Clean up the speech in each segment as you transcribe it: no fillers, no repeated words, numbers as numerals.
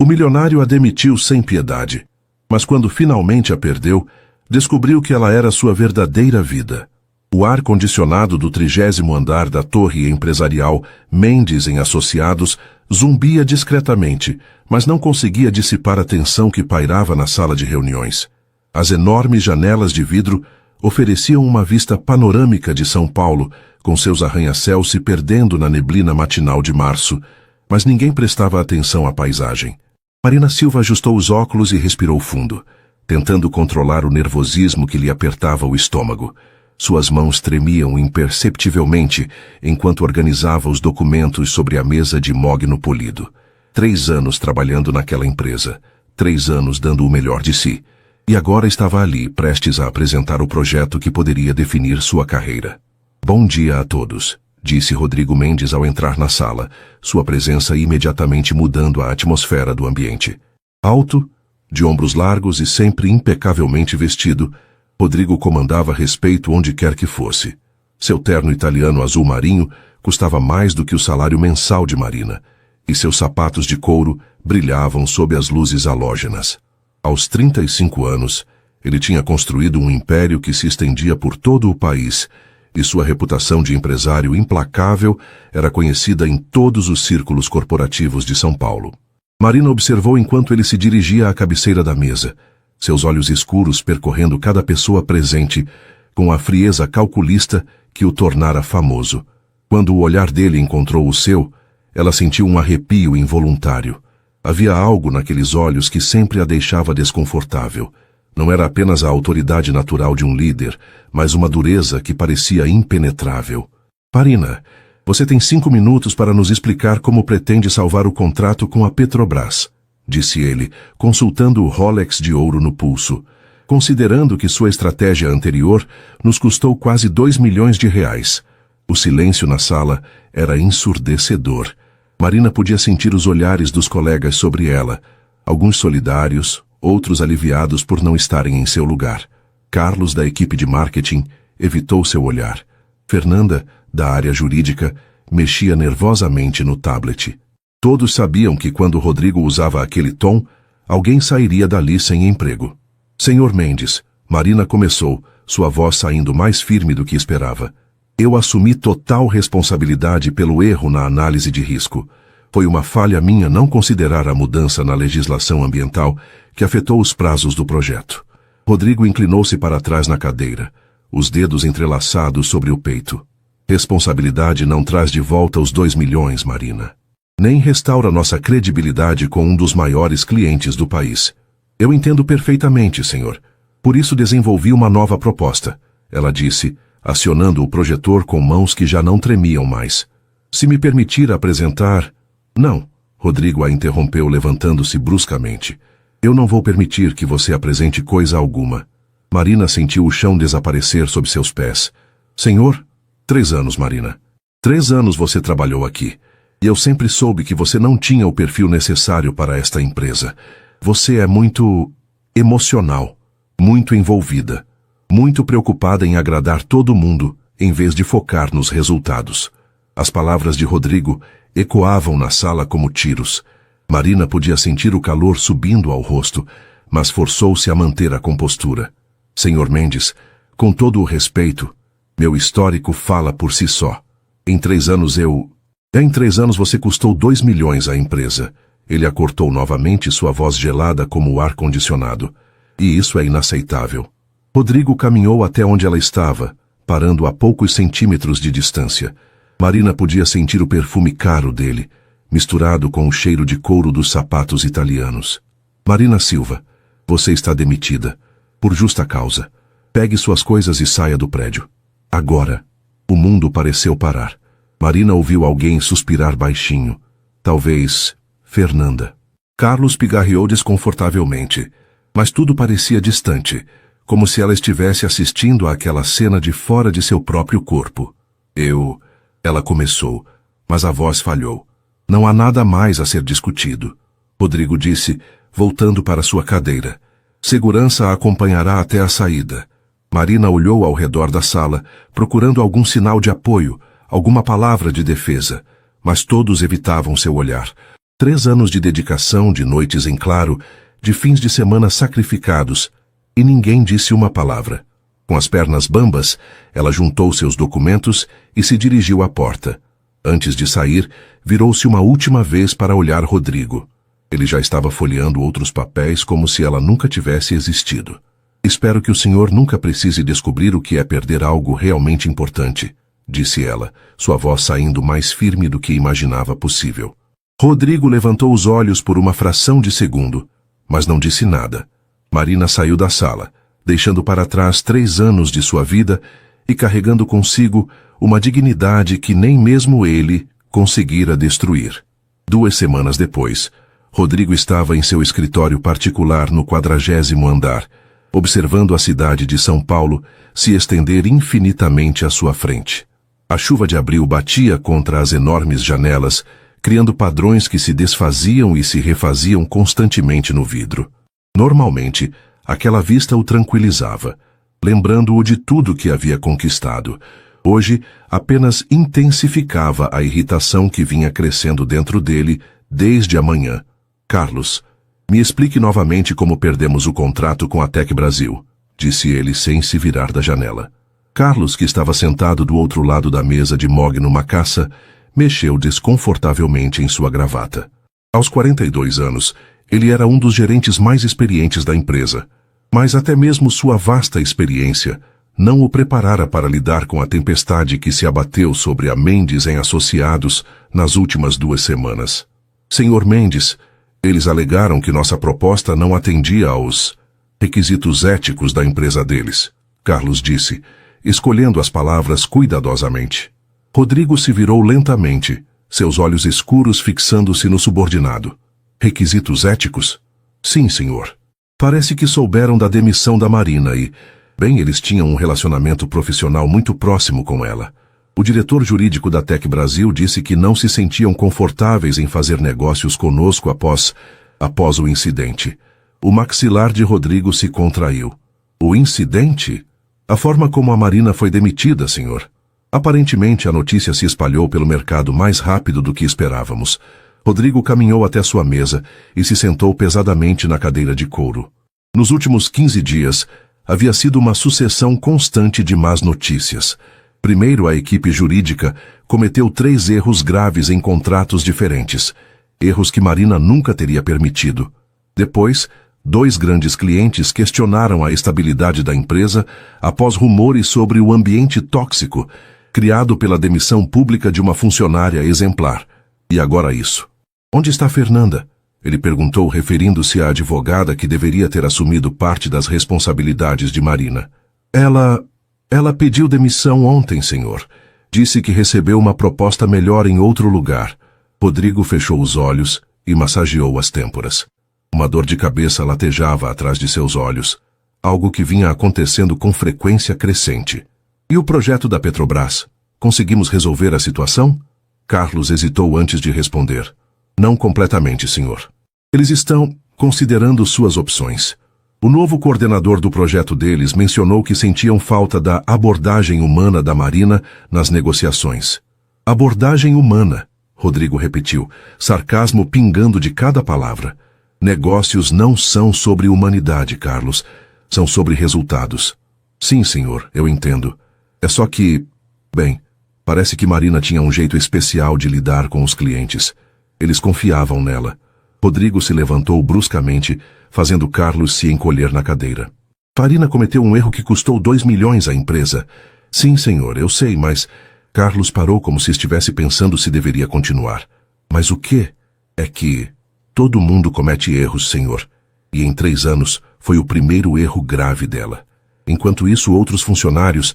O milionário a demitiu sem piedade, mas quando finalmente a perdeu, descobriu que ela era sua verdadeira vida. O ar-condicionado do 30º andar da torre empresarial Mendes em Associados zumbia discretamente, mas não conseguia dissipar a tensão que pairava na sala de reuniões. As enormes janelas de vidro ofereciam uma vista panorâmica de São Paulo, com seus arranha-céus se perdendo na neblina matinal de março, mas ninguém prestava atenção à paisagem. Marina Silva ajustou os óculos e respirou fundo, tentando controlar o nervosismo que lhe apertava o estômago. Suas mãos tremiam imperceptivelmente enquanto organizava os documentos sobre a mesa de mogno polido. 3 anos trabalhando naquela empresa, 3 anos dando o melhor de si, e agora estava ali, prestes a apresentar o projeto que poderia definir sua carreira. Bom dia a todos, disse Rodrigo Mendes ao entrar na sala, sua presença imediatamente mudando a atmosfera do ambiente. Alto, de ombros largos e sempre impecavelmente vestido, Rodrigo comandava respeito onde quer que fosse. Seu terno italiano azul marinho custava mais do que o salário mensal de Marina, e seus sapatos de couro brilhavam sob as luzes halógenas. Aos 35 anos, ele tinha construído um império que se estendia por todo o país, e sua reputação de empresário implacável era conhecida em todos os círculos corporativos de São Paulo. Marina observou enquanto ele se dirigia à cabeceira da mesa, seus olhos escuros percorrendo cada pessoa presente, com a frieza calculista que o tornara famoso. Quando o olhar dele encontrou o seu, ela sentiu um arrepio involuntário. Havia algo naqueles olhos que sempre a deixava desconfortável. Não era apenas a autoridade natural de um líder, mas uma dureza que parecia impenetrável. Marina, você tem 5 minutos para nos explicar como pretende salvar o contrato com a Petrobras, disse ele, consultando o Rolex de ouro no pulso, considerando que sua estratégia anterior nos custou quase 2 milhões de reais. O silêncio na sala era ensurdecedor. Marina podia sentir os olhares dos colegas sobre ela, alguns solidários, outros aliviados por não estarem em seu lugar. Carlos, da equipe de marketing, evitou seu olhar. Fernanda, da área jurídica, mexia nervosamente no tablet. Todos sabiam que quando Rodrigo usava aquele tom, alguém sairia dali sem emprego. Senhor Mendes, Marina começou, sua voz saindo mais firme do que esperava. Eu assumi total responsabilidade pelo erro na análise de risco. Foi uma falha minha não considerar a mudança na legislação ambiental que afetou os prazos do projeto. Rodrigo inclinou-se para trás na cadeira, os dedos entrelaçados sobre o peito. Responsabilidade não traz de volta os 2 milhões, Marina. Nem restaura nossa credibilidade com um dos maiores clientes do país. Eu entendo perfeitamente, senhor. Por isso desenvolvi uma nova proposta, ela disse, acionando o projetor com mãos que já não tremiam mais. Se me permitir apresentar... Não, Rodrigo a interrompeu levantando-se bruscamente. Eu não vou permitir que você apresente coisa alguma. Marina sentiu o chão desaparecer sob seus pés. Senhor, 3 anos, Marina. 3 anos você trabalhou aqui. E eu sempre soube que você não tinha o perfil necessário para esta empresa. Você é muito emocional, muito envolvida, muito preocupada em agradar todo mundo, em vez de focar nos resultados. As palavras de Rodrigo ecoavam na sala como tiros. Marina podia sentir o calor subindo ao rosto, mas forçou-se a manter a compostura. Senhor Mendes, com todo o respeito, meu histórico fala por si só. Em 3 anos Em 3 anos você custou 2 milhões à empresa. Ele acortou novamente, sua voz gelada como o ar-condicionado. E isso é inaceitável. Rodrigo caminhou até onde ela estava, parando a poucos centímetros de distância. Marina podia sentir o perfume caro dele, misturado com o cheiro de couro dos sapatos italianos. Marina Silva, você está demitida. Por justa causa. Pegue suas coisas e saia do prédio. Agora. O mundo pareceu parar. Marina ouviu alguém suspirar baixinho. Talvez Fernanda. Carlos pigarreou desconfortavelmente, mas tudo parecia distante, como se ela estivesse assistindo àquela cena de fora de seu próprio corpo. Ela começou, mas a voz falhou. Não há nada mais a ser discutido. Rodrigo disse, voltando para sua cadeira. Segurança a acompanhará até a saída. Marina olhou ao redor da sala, procurando algum sinal de apoio, alguma palavra de defesa, mas todos evitavam seu olhar. 3 anos de dedicação, de noites em claro, de fins de semana sacrificados, e ninguém disse uma palavra. Com as pernas bambas, ela juntou seus documentos e se dirigiu à porta. Antes de sair, virou-se uma última vez para olhar Rodrigo. Ele já estava folheando outros papéis como se ela nunca tivesse existido. Espero que o senhor nunca precise descobrir o que é perder algo realmente importante, disse ela, sua voz saindo mais firme do que imaginava possível. Rodrigo levantou os olhos por uma fração de segundo, mas não disse nada. Marina saiu da sala, deixando para trás 3 anos de sua vida e carregando consigo uma dignidade que nem mesmo ele conseguira destruir. 2 semanas depois, Rodrigo estava em seu escritório particular no 40º andar, observando a cidade de São Paulo se estender infinitamente à sua frente. A chuva de abril batia contra as enormes janelas, criando padrões que se desfaziam e se refaziam constantemente no vidro. Normalmente, aquela vista o tranquilizava, lembrando-o de tudo que havia conquistado. Hoje, apenas intensificava a irritação que vinha crescendo dentro dele desde a manhã. Carlos, me explique novamente como perdemos o contrato com a Tec Brasil, disse ele sem se virar da janela. Carlos, que estava sentado do outro lado da mesa de mogno macaça, mexeu desconfortavelmente em sua gravata. Aos 42 anos, ele era um dos gerentes mais experientes da empresa, mas até mesmo sua vasta experiência não o preparara para lidar com a tempestade que se abateu sobre a Mendes em Associados nas últimas 2 semanas. Senhor Mendes, eles alegaram que nossa proposta não atendia aos requisitos éticos da empresa deles, Carlos disse, escolhendo as palavras cuidadosamente. Rodrigo se virou lentamente, seus olhos escuros fixando-se no subordinado. Requisitos éticos? Sim, senhor. Parece que souberam da demissão da Marina e, bem, eles tinham um relacionamento profissional muito próximo com ela. O diretor jurídico da Tec Brasil disse que não se sentiam confortáveis em fazer negócios conosco após o incidente. O maxilar de Rodrigo se contraiu. O incidente? A forma como a Marina foi demitida, senhor. Aparentemente, a notícia se espalhou pelo mercado mais rápido do que esperávamos. Rodrigo caminhou até sua mesa e se sentou pesadamente na cadeira de couro. Nos últimos 15 dias, havia sido uma sucessão constante de más notícias. Primeiro, a equipe jurídica cometeu 3 erros graves em contratos diferentes, erros que Marina nunca teria permitido. Depois, 2 grandes clientes questionaram a estabilidade da empresa após rumores sobre o ambiente tóxico criado pela demissão pública de uma funcionária exemplar. E agora isso. Onde está Fernanda? Ele perguntou, referindo-se à advogada que deveria ter assumido parte das responsabilidades de Marina. Ela pediu demissão ontem, senhor. Disse que recebeu uma proposta melhor em outro lugar. Rodrigo fechou os olhos e massageou as têmporas. Uma dor de cabeça latejava atrás de seus olhos, algo que vinha acontecendo com frequência crescente. E o projeto da Petrobras? Conseguimos resolver a situação? Carlos hesitou antes de responder. Não completamente, senhor. Eles estão considerando suas opções. O novo coordenador do projeto deles mencionou que sentiam falta da abordagem humana da Marina nas negociações. Abordagem humana, Rodrigo repetiu, sarcasmo pingando de cada palavra. Negócios não são sobre humanidade, Carlos. São sobre resultados. Sim, senhor, eu entendo. É só que, bem, parece que Marina tinha um jeito especial de lidar com os clientes. Eles confiavam nela. Rodrigo se levantou bruscamente, fazendo Carlos se encolher na cadeira. Marina cometeu um erro que custou 2 milhões à empresa. Sim, senhor, eu sei, mas... Carlos parou como se estivesse pensando se deveria continuar. Mas o quê? É que... Todo mundo comete erros, senhor. E em 3 anos foi o primeiro erro grave dela. Enquanto isso, outros funcionários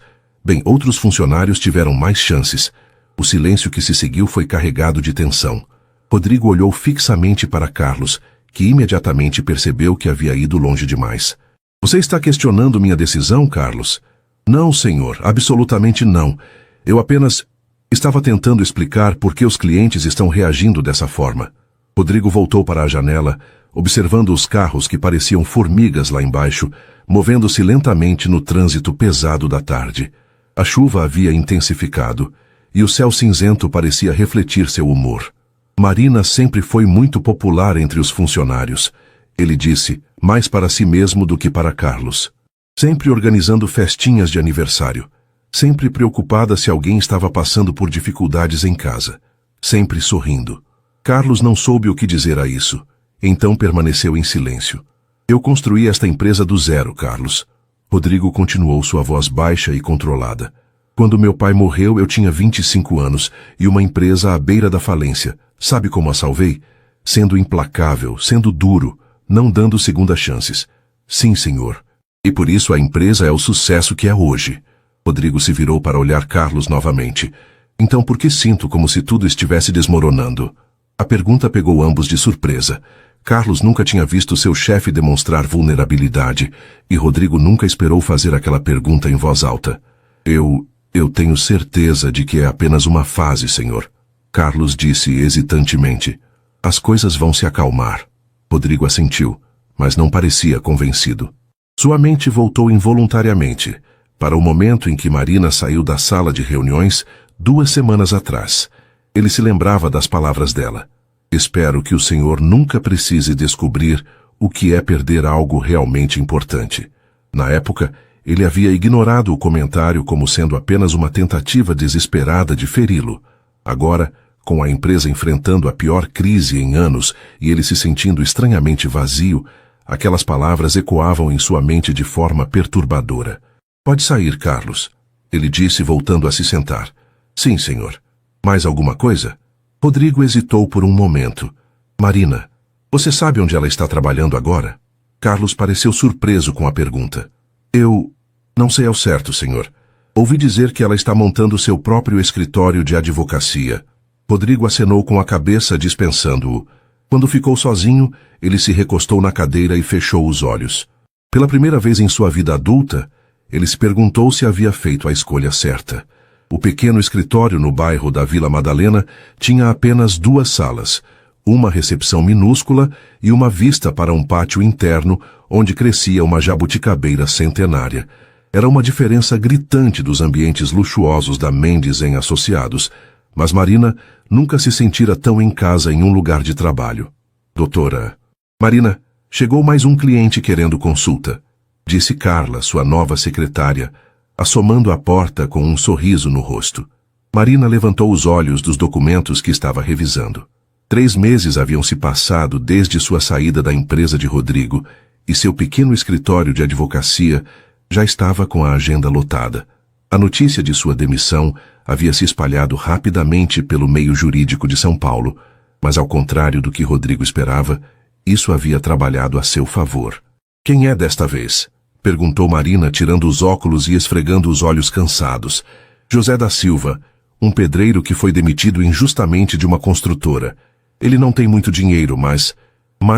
tiveram mais chances. O silêncio que se seguiu foi carregado de tensão. Rodrigo olhou fixamente para Carlos, que imediatamente percebeu que havia ido longe demais. Você está questionando minha decisão, Carlos? Não, senhor, absolutamente não. Eu apenas estava tentando explicar por que os clientes estão reagindo dessa forma. Rodrigo voltou para a janela, observando os carros que pareciam formigas lá embaixo, movendo-se lentamente no trânsito pesado da tarde. A chuva havia intensificado, e o céu cinzento parecia refletir seu humor. Marina sempre foi muito popular entre os funcionários. Ele disse, mais para si mesmo do que para Carlos. Sempre organizando festinhas de aniversário. Sempre preocupada se alguém estava passando por dificuldades em casa. Sempre sorrindo. Carlos não soube o que dizer a isso. Então permaneceu em silêncio. Eu construí esta empresa do zero, Carlos. Rodrigo continuou, sua voz baixa e controlada. Quando meu pai morreu, eu tinha 25 anos e uma empresa à beira da falência. Sabe como a salvei? Sendo implacável, sendo duro, não dando segundas chances. Sim, senhor. E por isso a empresa é o sucesso que é hoje. Rodrigo se virou para olhar Carlos novamente. Então por que sinto como se tudo estivesse desmoronando? A pergunta pegou ambos de surpresa. Carlos nunca tinha visto seu chefe demonstrar vulnerabilidade, e Rodrigo nunca esperou fazer aquela pergunta em voz alta. Eu tenho certeza de que é apenas uma fase, senhor. Carlos disse hesitantemente. As coisas vão se acalmar. Rodrigo assentiu, mas não parecia convencido. Sua mente voltou involuntariamente para o momento em que Marina saiu da sala de reuniões 2 semanas atrás. Ele se lembrava das palavras dela. Espero que o senhor nunca precise descobrir o que é perder algo realmente importante. Na época, ele havia ignorado o comentário como sendo apenas uma tentativa desesperada de feri-lo. Agora, com a empresa enfrentando a pior crise em anos e ele se sentindo estranhamente vazio, aquelas palavras ecoavam em sua mente de forma perturbadora. Pode sair, Carlos, ele disse voltando a se sentar. Sim, senhor. Mais alguma coisa? Rodrigo hesitou por um momento. Marina, você sabe onde ela está trabalhando agora? Carlos pareceu surpreso com a pergunta. Eu não sei ao certo, senhor. Ouvi dizer que ela está montando seu próprio escritório de advocacia. Rodrigo acenou com a cabeça, dispensando-o. Quando ficou sozinho, ele se recostou na cadeira e fechou os olhos. Pela primeira vez em sua vida adulta, ele se perguntou se havia feito a escolha certa. O pequeno escritório no bairro da Vila Madalena tinha apenas 2 salas, uma recepção minúscula e uma vista para um pátio interno onde crescia uma jabuticabeira centenária. Era uma diferença gritante dos ambientes luxuosos da Mendes em Associados, mas Marina nunca se sentira tão em casa em um lugar de trabalho. Doutora Marina, chegou mais um cliente querendo consulta, disse Carla, sua nova secretária, assomando à porta com um sorriso no rosto. Marina levantou os olhos dos documentos que estava revisando. 3 meses haviam se passado desde sua saída da empresa de Rodrigo e seu pequeno escritório de advocacia já estava com a agenda lotada. A notícia de sua demissão havia se espalhado rapidamente pelo meio jurídico de São Paulo, mas ao contrário do que Rodrigo esperava, isso havia trabalhado a seu favor. Quem é desta vez? Perguntou Marina, tirando os óculos e esfregando os olhos cansados. José da Silva, um pedreiro que foi demitido injustamente de uma construtora. Ele não tem muito dinheiro, mas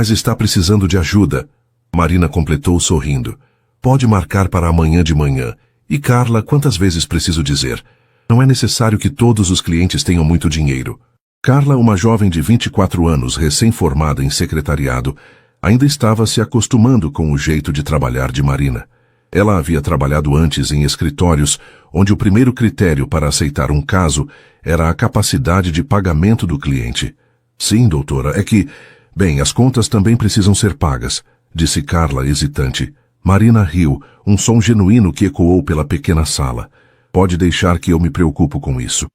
está precisando de ajuda. Marina completou sorrindo. Pode marcar para amanhã de manhã. E Carla, quantas vezes preciso dizer? Não é necessário que todos os clientes tenham muito dinheiro. Carla, uma jovem de 24 anos, recém-formada em secretariado, ainda estava se acostumando com o jeito de trabalhar de Marina. Ela havia trabalhado antes em escritórios onde o primeiro critério para aceitar um caso era a capacidade de pagamento do cliente. Sim, doutora, é que... Bem, as contas também precisam ser pagas, disse Carla hesitante. Marina riu, um som genuíno que ecoou pela pequena sala. Pode deixar que eu me preocupo com isso.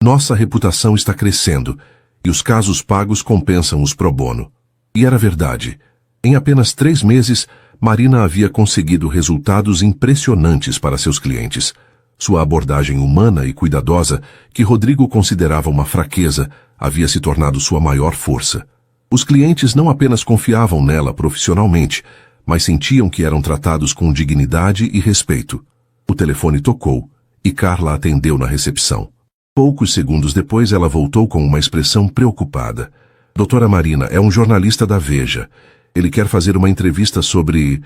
Nossa reputação está crescendo, e os casos pagos compensam os pro bono. E era verdade. Em apenas 3 meses, Marina havia conseguido resultados impressionantes para seus clientes. Sua abordagem humana e cuidadosa, que Rodrigo considerava uma fraqueza, havia se tornado sua maior força. Os clientes não apenas confiavam nela profissionalmente, mas sentiam que eram tratados com dignidade e respeito. O telefone tocou, e Carla atendeu na recepção. Poucos segundos depois ela voltou com uma expressão preocupada. Doutora Marina, é um jornalista da Veja. Ele quer fazer uma entrevista sobre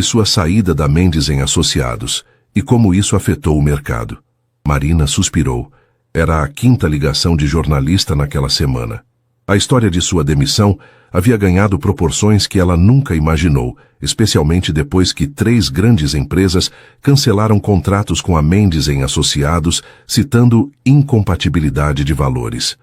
sua saída da Mendes em Associados e como isso afetou o mercado. Marina suspirou. Era a 5ª ligação de jornalista naquela semana. A história de sua demissão havia ganhado proporções que ela nunca imaginou, especialmente depois que 3 grandes empresas cancelaram contratos com a Mendes em Associados, citando incompatibilidade de valores.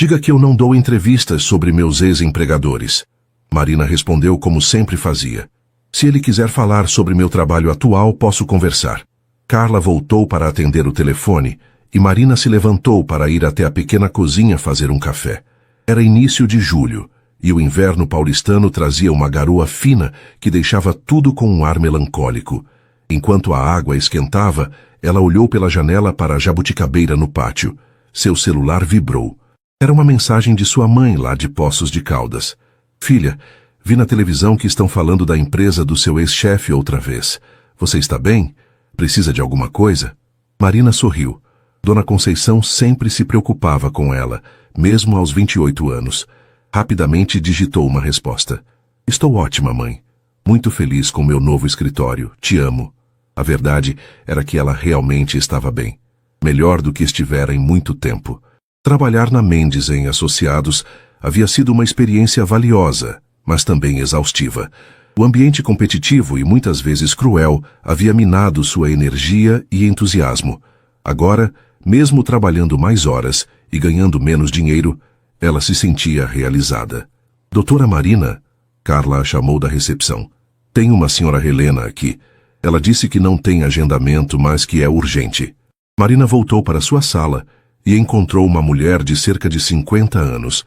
Diga que eu não dou entrevistas sobre meus ex-empregadores. Marina respondeu como sempre fazia. Se ele quiser falar sobre meu trabalho atual, posso conversar. Carla voltou para atender o telefone e Marina se levantou para ir até a pequena cozinha fazer um café. Era início de julho e o inverno paulistano trazia uma garoa fina que deixava tudo com um ar melancólico. Enquanto a água esquentava, ela olhou pela janela para a jabuticabeira no pátio. Seu celular vibrou. Era uma mensagem de sua mãe lá de Poços de Caldas. Filha, vi na televisão que estão falando da empresa do seu ex-chefe outra vez. Você está bem? Precisa de alguma coisa? Marina sorriu. Dona Conceição sempre se preocupava com ela, mesmo aos 28 anos. Rapidamente digitou uma resposta. Estou ótima, mãe. Muito feliz com meu novo escritório. Te amo. A verdade era que ela realmente estava bem. Melhor do que estivera em muito tempo. Trabalhar na Mendes em Associados havia sido uma experiência valiosa, mas também exaustiva. O ambiente competitivo e muitas vezes cruel havia minado sua energia e entusiasmo. Agora, mesmo trabalhando mais horas e ganhando menos dinheiro, ela se sentia realizada. Doutora Marina, Carla a chamou da recepção. Tem uma senhora Helena aqui. Ela disse que não tem agendamento, mas que é urgente. Marina voltou para sua sala e encontrou uma mulher de cerca de 50 anos,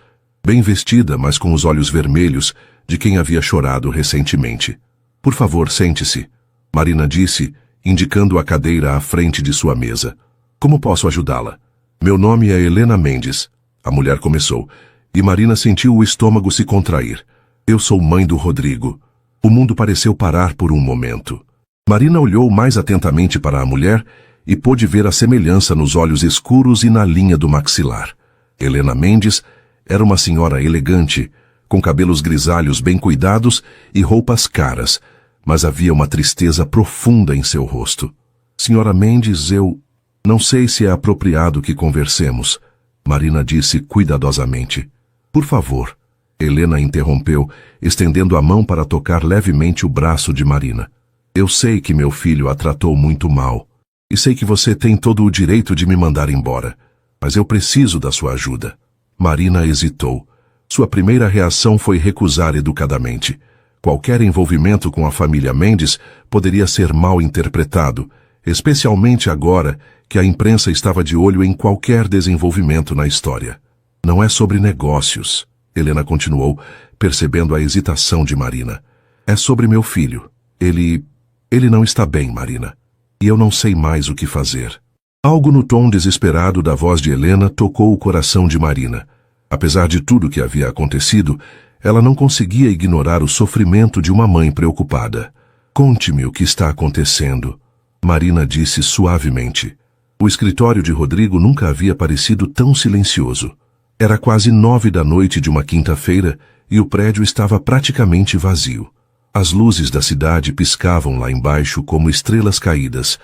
bem vestida, mas com os olhos vermelhos, de quem havia chorado recentemente. Por favor, sente-se, Marina disse, indicando a cadeira à frente de sua mesa. Como posso ajudá-la? Meu nome é Helena Mendes, a mulher começou, e Marina sentiu o estômago se contrair. Eu sou mãe do Rodrigo. O mundo pareceu parar por um momento. Marina olhou mais atentamente para a mulher e pôde ver a semelhança nos olhos escuros e na linha do maxilar. Helena Mendes era uma senhora elegante, com cabelos grisalhos bem cuidados e roupas caras, mas havia uma tristeza profunda em seu rosto. Senhora Mendes, eu não sei se é apropriado que conversemos, Marina disse cuidadosamente. Por favor, Helena interrompeu, estendendo a mão para tocar levemente o braço de Marina. Eu sei que meu filho a tratou muito mal. E sei que você tem todo o direito de me mandar embora, mas eu preciso da sua ajuda. Marina hesitou. Sua primeira reação foi recusar educadamente. Qualquer envolvimento com a família Mendes poderia ser mal interpretado, especialmente agora que a imprensa estava de olho em qualquer desenvolvimento na história. Não é sobre negócios, Helena continuou, percebendo a hesitação de Marina. É sobre meu filho. Ele não está bem, Marina. E eu não sei mais o que fazer. Algo no tom desesperado da voz de Helena tocou o coração de Marina. Apesar de tudo que havia acontecido, ela não conseguia ignorar o sofrimento de uma mãe preocupada. Conte-me o que está acontecendo, Marina disse suavemente. O escritório de Rodrigo nunca havia parecido tão silencioso. Era quase 9 da noite de uma quinta-feira e o prédio estava praticamente vazio. As luzes da cidade piscavam lá embaixo como estrelas caídas,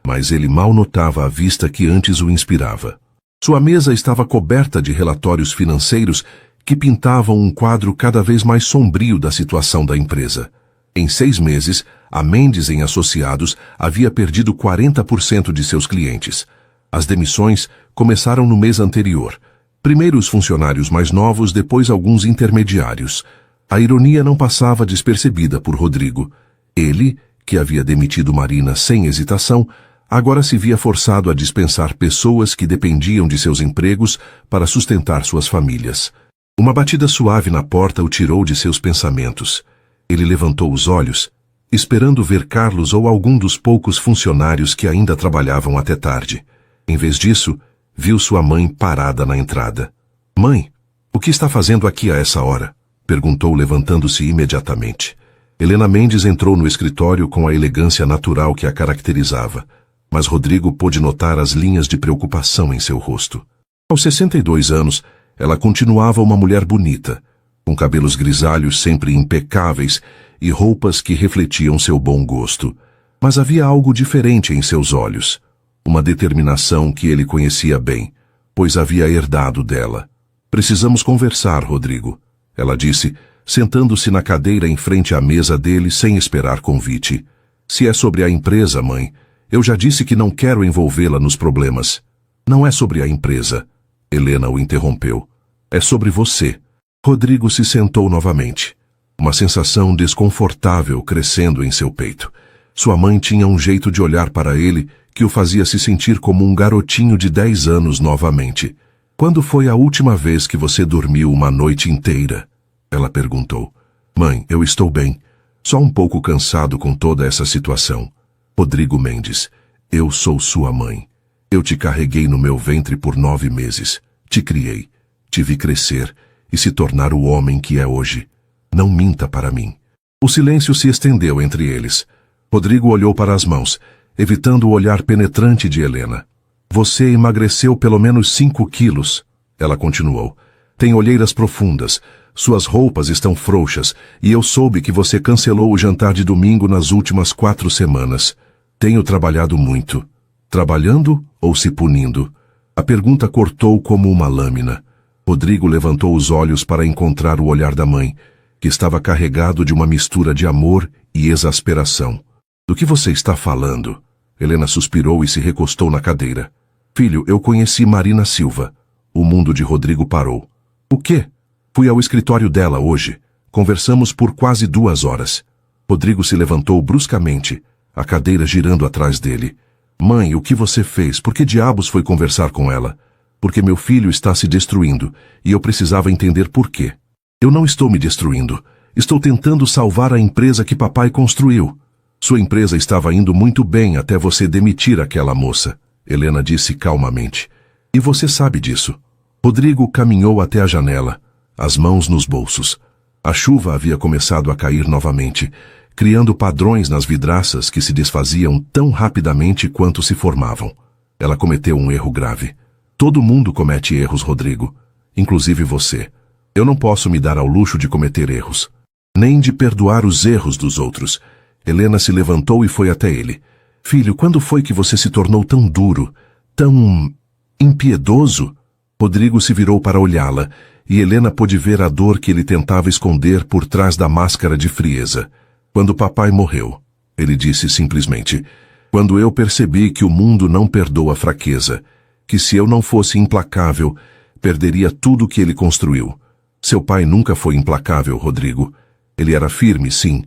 mas ele mal notava a vista que antes o inspirava. Sua mesa estava coberta de relatórios financeiros que pintavam um quadro cada vez mais sombrio da situação da empresa. Em 6 meses, a Mendes em Associados havia perdido 40% de seus clientes. As demissões começaram no mês anterior. Primeiro os funcionários mais novos, depois alguns intermediários. A ironia não passava despercebida por Rodrigo. Ele, que havia demitido Marina sem hesitação, agora se via forçado a dispensar pessoas que dependiam de seus empregos para sustentar suas famílias. Uma batida suave na porta o tirou de seus pensamentos. Ele levantou os olhos, esperando ver Carlos ou algum dos poucos funcionários que ainda trabalhavam até tarde. Em vez disso, viu sua mãe parada na entrada. "Mãe, o que está fazendo aqui a essa hora?" perguntou levantando-se imediatamente. Helena Mendes entrou no escritório com a elegância natural que a caracterizava, mas Rodrigo pôde notar as linhas de preocupação em seu rosto. Aos 62 anos, ela continuava uma mulher bonita, com cabelos grisalhos sempre impecáveis e roupas que refletiam seu bom gosto. Mas havia algo diferente em seus olhos, uma determinação que ele conhecia bem, pois havia herdado dela. "Precisamos conversar, Rodrigo", ela disse, sentando-se na cadeira em frente à mesa dele sem esperar convite. "Se é sobre a empresa, mãe, eu já disse que não quero envolvê-la nos problemas." "Não é sobre a empresa", Helena o interrompeu. É sobre você. Rodrigo se sentou novamente. Uma sensação desconfortável crescendo em seu peito. Sua mãe tinha um jeito de olhar para ele que o fazia se sentir como um garotinho de 10 anos novamente. Quando foi a última vez que você dormiu uma noite inteira? Ela perguntou. Mãe, eu estou bem. Só um pouco cansado com toda essa situação. Rodrigo Mendes, eu sou sua mãe. Eu te carreguei no meu ventre por 9 meses. Te criei. Te vi crescer e se tornar o homem que é hoje. Não minta para mim. O silêncio se estendeu entre eles. Rodrigo olhou para as mãos, evitando o olhar penetrante de Helena. Você emagreceu pelo menos 5 quilos, ela continuou. Tem olheiras profundas, suas roupas estão frouxas, e eu soube que você cancelou o jantar de domingo nas últimas 4 semanas. Tenho trabalhado muito. Trabalhando ou se punindo? A pergunta cortou como uma lâmina. Rodrigo levantou os olhos para encontrar o olhar da mãe, que estava carregado de uma mistura de amor e exasperação. Do que você está falando? Helena suspirou e se recostou na cadeira. Filho, eu conheci Marina Silva. O mundo de Rodrigo parou. O quê? Fui ao escritório dela hoje. Conversamos por quase 2 horas. Rodrigo se levantou bruscamente, a cadeira girando atrás dele. Mãe, o que você fez? Por que diabos foi conversar com ela? Porque meu filho está se destruindo, e eu precisava entender por quê. Eu não estou me destruindo. Estou tentando salvar a empresa que papai construiu. Sua empresa estava indo muito bem até você demitir aquela moça, Helena disse calmamente. E você sabe disso. Rodrigo caminhou até a janela, as mãos nos bolsos. A chuva havia começado a cair novamente, criando padrões nas vidraças que se desfaziam tão rapidamente quanto se formavam. Ela cometeu um erro grave. Todo mundo comete erros, Rodrigo, inclusive você. Eu não posso me dar ao luxo de cometer erros, nem de perdoar os erros dos outros. Helena se levantou e foi até ele. Filho, quando foi que você se tornou tão duro, tão impiedoso? Rodrigo se virou para olhá-la, e Helena pôde ver a dor que ele tentava esconder por trás da máscara de frieza. Quando papai morreu, ele disse simplesmente, quando eu percebi que o mundo não perdoa fraqueza, que se eu não fosse implacável, perderia tudo que ele construiu. Seu pai nunca foi implacável, Rodrigo. Ele era firme, sim,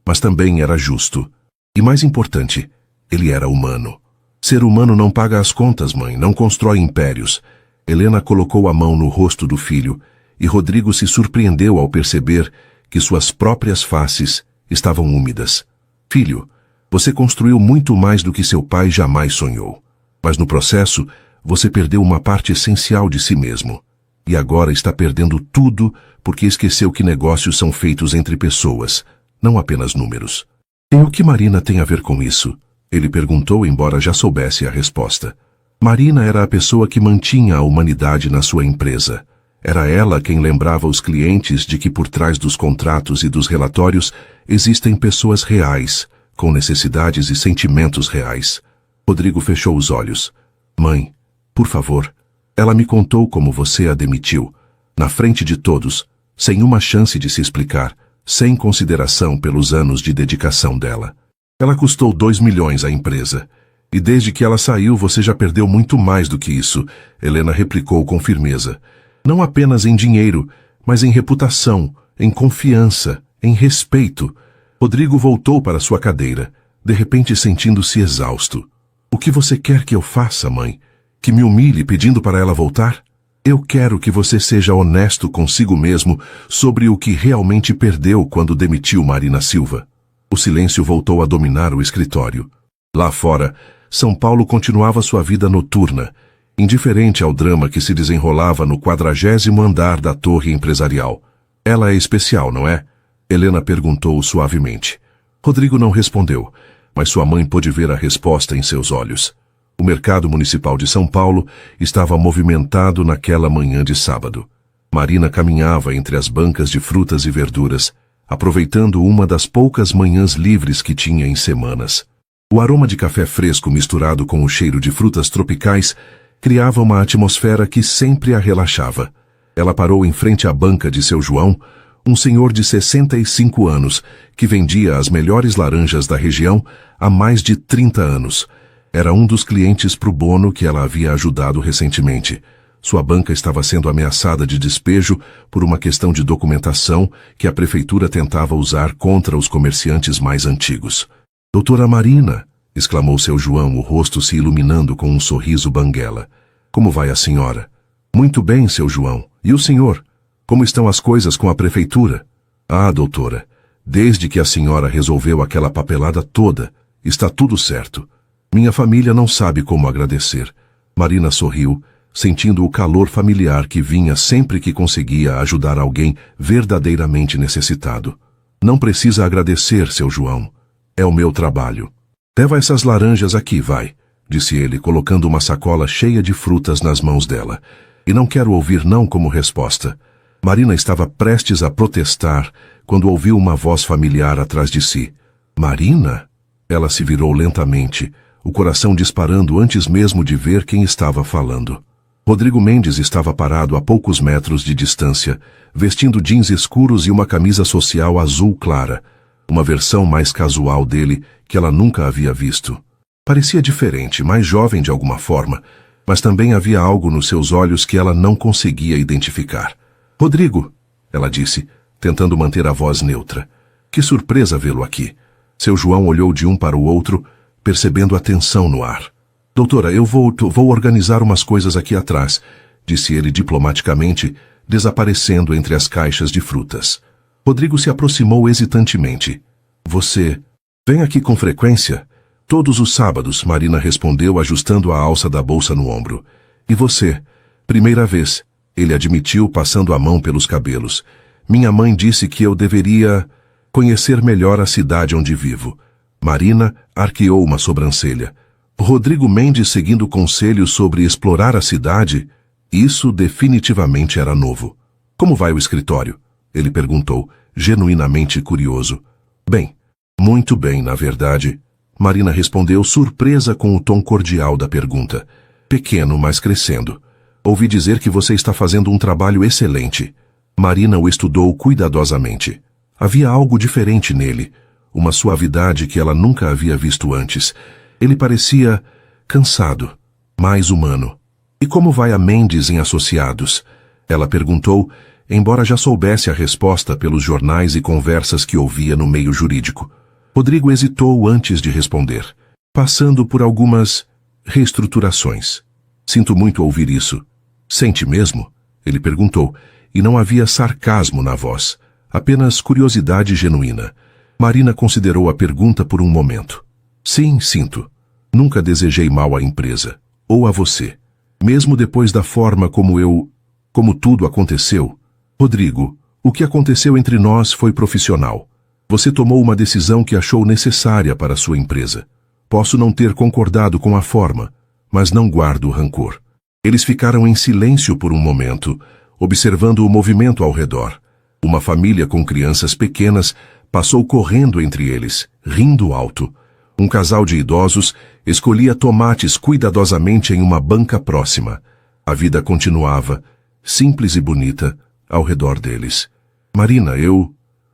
mas também era justo. E mais importante, ele era humano. Ser humano não paga as contas, mãe, não constrói impérios. Helena colocou a mão no rosto do filho, e Rodrigo se surpreendeu ao perceber que suas próprias faces estavam úmidas. Filho, você construiu muito mais do que seu pai jamais sonhou. Mas no processo, você perdeu uma parte essencial de si mesmo. E agora está perdendo tudo porque esqueceu que negócios são feitos entre pessoas, não apenas números. E o que Marina tem a ver com isso? Ele perguntou, embora já soubesse a resposta. Marina era a pessoa que mantinha a humanidade na sua empresa. Era ela quem lembrava os clientes de que por trás dos contratos e dos relatórios existem pessoas reais, com necessidades e sentimentos reais. Rodrigo fechou os olhos. Mãe, por favor. Ela me contou como você a demitiu, na frente de todos, sem uma chance de se explicar, sem consideração pelos anos de dedicação dela. Ela custou 2 milhões à empresa. E desde que ela saiu, você já perdeu muito mais do que isso, Helena replicou com firmeza. Não apenas em dinheiro, mas em reputação, em confiança, em respeito. Rodrigo voltou para sua cadeira, de repente sentindo-se exausto. O que você quer que eu faça, mãe? Que me humilhe pedindo para ela voltar? Eu quero que você seja honesto consigo mesmo sobre o que realmente perdeu quando demitiu Marina Silva. O silêncio voltou a dominar o escritório. Lá fora, São Paulo continuava sua vida noturna, indiferente ao drama que se desenrolava no 40º andar da torre empresarial. Ela é especial, não é? Helena perguntou suavemente. Rodrigo não respondeu, mas sua mãe pôde ver a resposta em seus olhos. O mercado municipal de São Paulo estava movimentado naquela manhã de sábado. Marina caminhava entre as bancas de frutas e verduras, aproveitando uma das poucas manhãs livres que tinha em semanas. O aroma de café fresco misturado com o cheiro de frutas tropicais criava uma atmosfera que sempre a relaxava. Ela parou em frente à banca de seu João, um senhor de 65 anos, que vendia as melhores laranjas da região há mais de 30 anos. Era um dos clientes pro bono que ela havia ajudado recentemente. Sua banca estava sendo ameaçada de despejo por uma questão de documentação que a prefeitura tentava usar contra os comerciantes mais antigos. Doutora Marina, exclamou seu João, o rosto se iluminando com um sorriso banguela. Como vai a senhora? Muito bem, seu João. E o senhor? Como estão as coisas com a prefeitura? Ah, doutora, desde que a senhora resolveu aquela papelada toda, está tudo certo. Minha família não sabe como agradecer. Marina sorriu, sentindo o calor familiar que vinha sempre que conseguia ajudar alguém verdadeiramente necessitado. Não precisa agradecer, seu João. É o meu trabalho. Leva essas laranjas aqui, vai, disse ele, colocando uma sacola cheia de frutas nas mãos dela. E não quero ouvir não como resposta. Marina estava prestes a protestar quando ouviu uma voz familiar atrás de si. Marina? Ela se virou lentamente, o coração disparando antes mesmo de ver quem estava falando. Rodrigo Mendes estava parado a poucos metros de distância, vestindo jeans escuros e uma camisa social azul clara, uma versão mais casual dele que ela nunca havia visto. Parecia diferente, mais jovem de alguma forma, mas também havia algo nos seus olhos que ela não conseguia identificar. Rodrigo, ela disse, tentando manter a voz neutra. Que surpresa vê-lo aqui. Seu João olhou de um para o outro, percebendo a tensão no ar. Doutora, eu vou organizar umas coisas aqui atrás, disse ele diplomaticamente, desaparecendo entre as caixas de frutas. Rodrigo se aproximou hesitantemente. Você vem aqui com frequência? Todos os sábados, Marina respondeu, ajustando a alça da bolsa no ombro. E você? Primeira vez, ele admitiu, passando a mão pelos cabelos. Minha mãe disse que eu deveria conhecer melhor a cidade onde vivo. Marina arqueou uma sobrancelha. Rodrigo Mendes seguindo conselhos sobre explorar a cidade? Isso definitivamente era novo. Como vai o escritório? Ele perguntou, genuinamente curioso. Bem, muito bem, na verdade. Marina respondeu, surpresa com o tom cordial da pergunta. Pequeno, mas crescendo. Ouvi dizer que você está fazendo um trabalho excelente. Marina o estudou cuidadosamente. Havia algo diferente nele, uma suavidade que ela nunca havia visto antes. Ele parecia cansado, mais humano. E como vai a Mendes em Associados? Ela perguntou, embora já soubesse a resposta pelos jornais e conversas que ouvia no meio jurídico. Rodrigo hesitou antes de responder, passando por algumas reestruturações. Sinto muito ouvir isso. Sente mesmo? Ele perguntou, e não havia sarcasmo na voz, apenas curiosidade genuína. Marina considerou a pergunta por um momento. Sim, sinto. Nunca desejei mal à empresa, ou a você. Mesmo depois da forma como tudo aconteceu. Rodrigo, o que aconteceu entre nós foi profissional. Você tomou uma decisão que achou necessária para a sua empresa. Posso não ter concordado com a forma, mas não guardo rancor. Eles ficaram em silêncio por um momento, observando o movimento ao redor. Uma família com crianças pequenas passou correndo entre eles, rindo alto. Um casal de idosos escolhia tomates cuidadosamente em uma banca próxima. A vida continuava, simples e bonita, ao redor deles. Marina,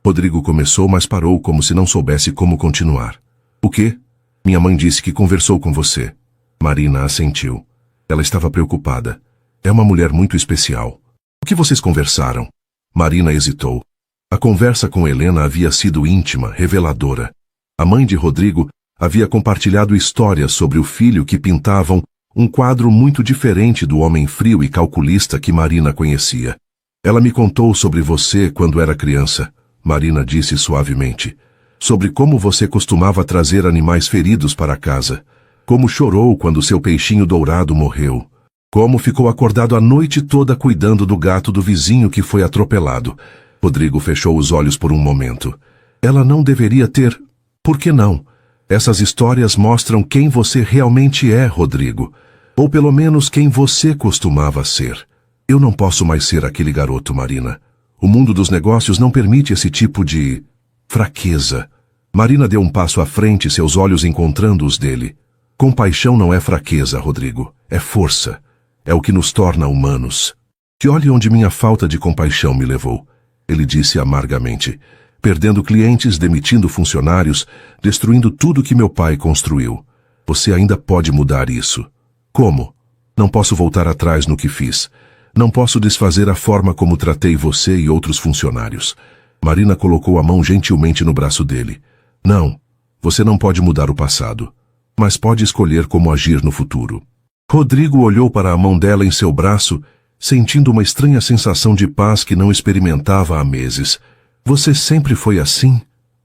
Rodrigo começou, mas parou como se não soubesse como continuar. O quê? Minha mãe disse que conversou com você. Marina assentiu. Ela estava preocupada. É uma mulher muito especial. O que vocês conversaram? Marina hesitou. A conversa com Helena havia sido íntima, reveladora. A mãe de Rodrigo havia compartilhado histórias sobre o filho que pintavam um quadro muito diferente do homem frio e calculista que Marina conhecia. Ela me contou sobre você quando era criança, Marina disse suavemente. Sobre como você costumava trazer animais feridos para casa. Como chorou quando seu peixinho dourado morreu. Como ficou acordado a noite toda cuidando do gato do vizinho que foi atropelado. Rodrigo fechou os olhos por um momento. Ela não deveria ter... Por que não? Essas histórias mostram quem você realmente é, Rodrigo. Ou pelo menos quem você costumava ser. Eu não posso mais ser aquele garoto, Marina. O mundo dos negócios não permite esse tipo de... fraqueza. Marina deu um passo à frente, seus olhos encontrando os dele. Compaixão não é fraqueza, Rodrigo. É força. É o que nos torna humanos. Que olhe onde minha falta de compaixão me levou. Ele disse amargamente. Perdendo clientes, demitindo funcionários, destruindo tudo que meu pai construiu. Você ainda pode mudar isso. Como? Não posso voltar atrás no que fiz. Não posso desfazer a forma como tratei você e outros funcionários. Marina colocou a mão gentilmente no braço dele. Não, você não pode mudar o passado, mas pode escolher como agir no futuro. Rodrigo olhou para a mão dela em seu braço, sentindo uma estranha sensação de paz que não experimentava há meses. Você sempre foi assim?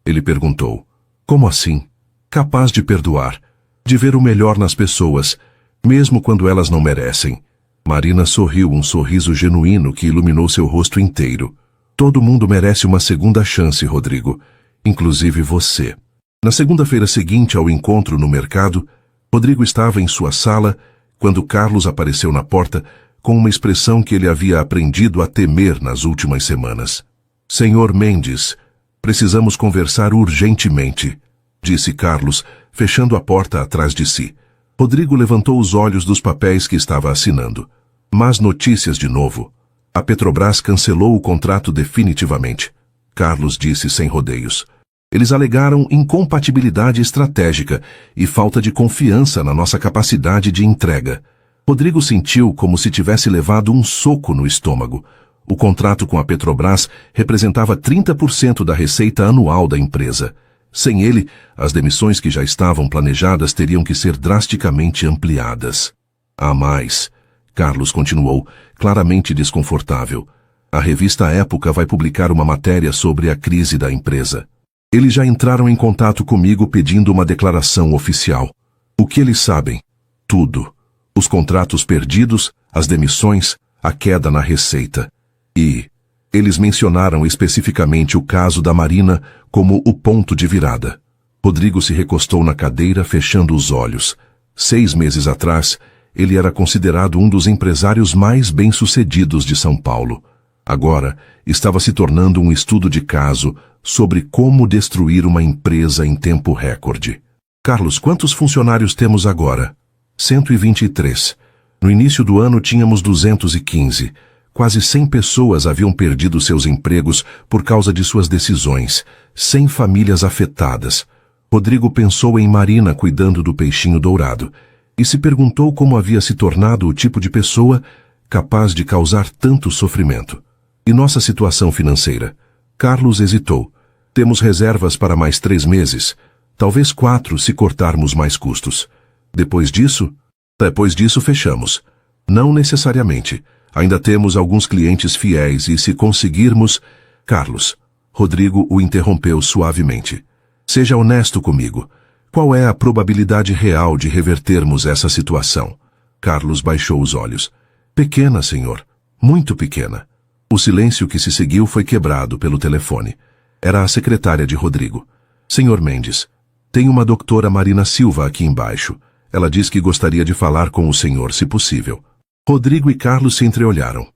Ele perguntou. Como assim? Capaz de perdoar, de ver o melhor nas pessoas, mesmo quando elas não merecem. Marina sorriu, um sorriso genuíno que iluminou seu rosto inteiro. Todo mundo merece uma segunda chance, Rodrigo, inclusive você. Na segunda-feira seguinte ao encontro no mercado, Rodrigo estava em sua sala quando Carlos apareceu na porta com uma expressão que ele havia aprendido a temer nas últimas semanas. Senhor Mendes, precisamos conversar urgentemente, disse Carlos, fechando a porta atrás de si. Rodrigo levantou os olhos dos papéis que estava assinando. Más notícias de novo. A Petrobras cancelou o contrato definitivamente. Carlos disse sem rodeios. Eles alegaram incompatibilidade estratégica e falta de confiança na nossa capacidade de entrega. Rodrigo sentiu como se tivesse levado um soco no estômago. O contrato com a Petrobras representava 30% da receita anual da empresa. Sem ele, as demissões que já estavam planejadas teriam que ser drasticamente ampliadas. Há mais. Carlos continuou, claramente desconfortável. A revista Época vai publicar uma matéria sobre a crise da empresa. Eles já entraram em contato comigo pedindo uma declaração oficial. O que eles sabem? Tudo. Os contratos perdidos, as demissões, a queda na receita. E eles mencionaram especificamente o caso da Marina como o ponto de virada. Rodrigo se recostou na cadeira, fechando os olhos. 6 meses atrás, ele era considerado um dos empresários mais bem-sucedidos de São Paulo. Agora, estava se tornando um estudo de caso sobre como destruir uma empresa em tempo recorde. Carlos, quantos funcionários temos agora? 123. No início do ano tínhamos 215. Quase 100 pessoas haviam perdido seus empregos por causa de suas decisões. 100 famílias afetadas. Rodrigo pensou em Marina cuidando do peixinho dourado e se perguntou como havia se tornado o tipo de pessoa capaz de causar tanto sofrimento. E nossa situação financeira? Carlos hesitou. Temos reservas para mais 3 meses, talvez 4 se cortarmos mais custos. Depois disso fechamos. Não necessariamente. Ainda temos alguns clientes fiéis e se conseguirmos... Carlos, Rodrigo o interrompeu suavemente. Seja honesto comigo. Qual é a probabilidade real de revertermos essa situação? Carlos baixou os olhos. Pequena, senhor. Muito pequena. O silêncio que se seguiu foi quebrado pelo telefone. Era a secretária de Rodrigo. Senhor Mendes, tem uma doutora Marina Silva aqui embaixo. Ela diz que gostaria de falar com o senhor, se possível. Rodrigo e Carlos se entreolharam.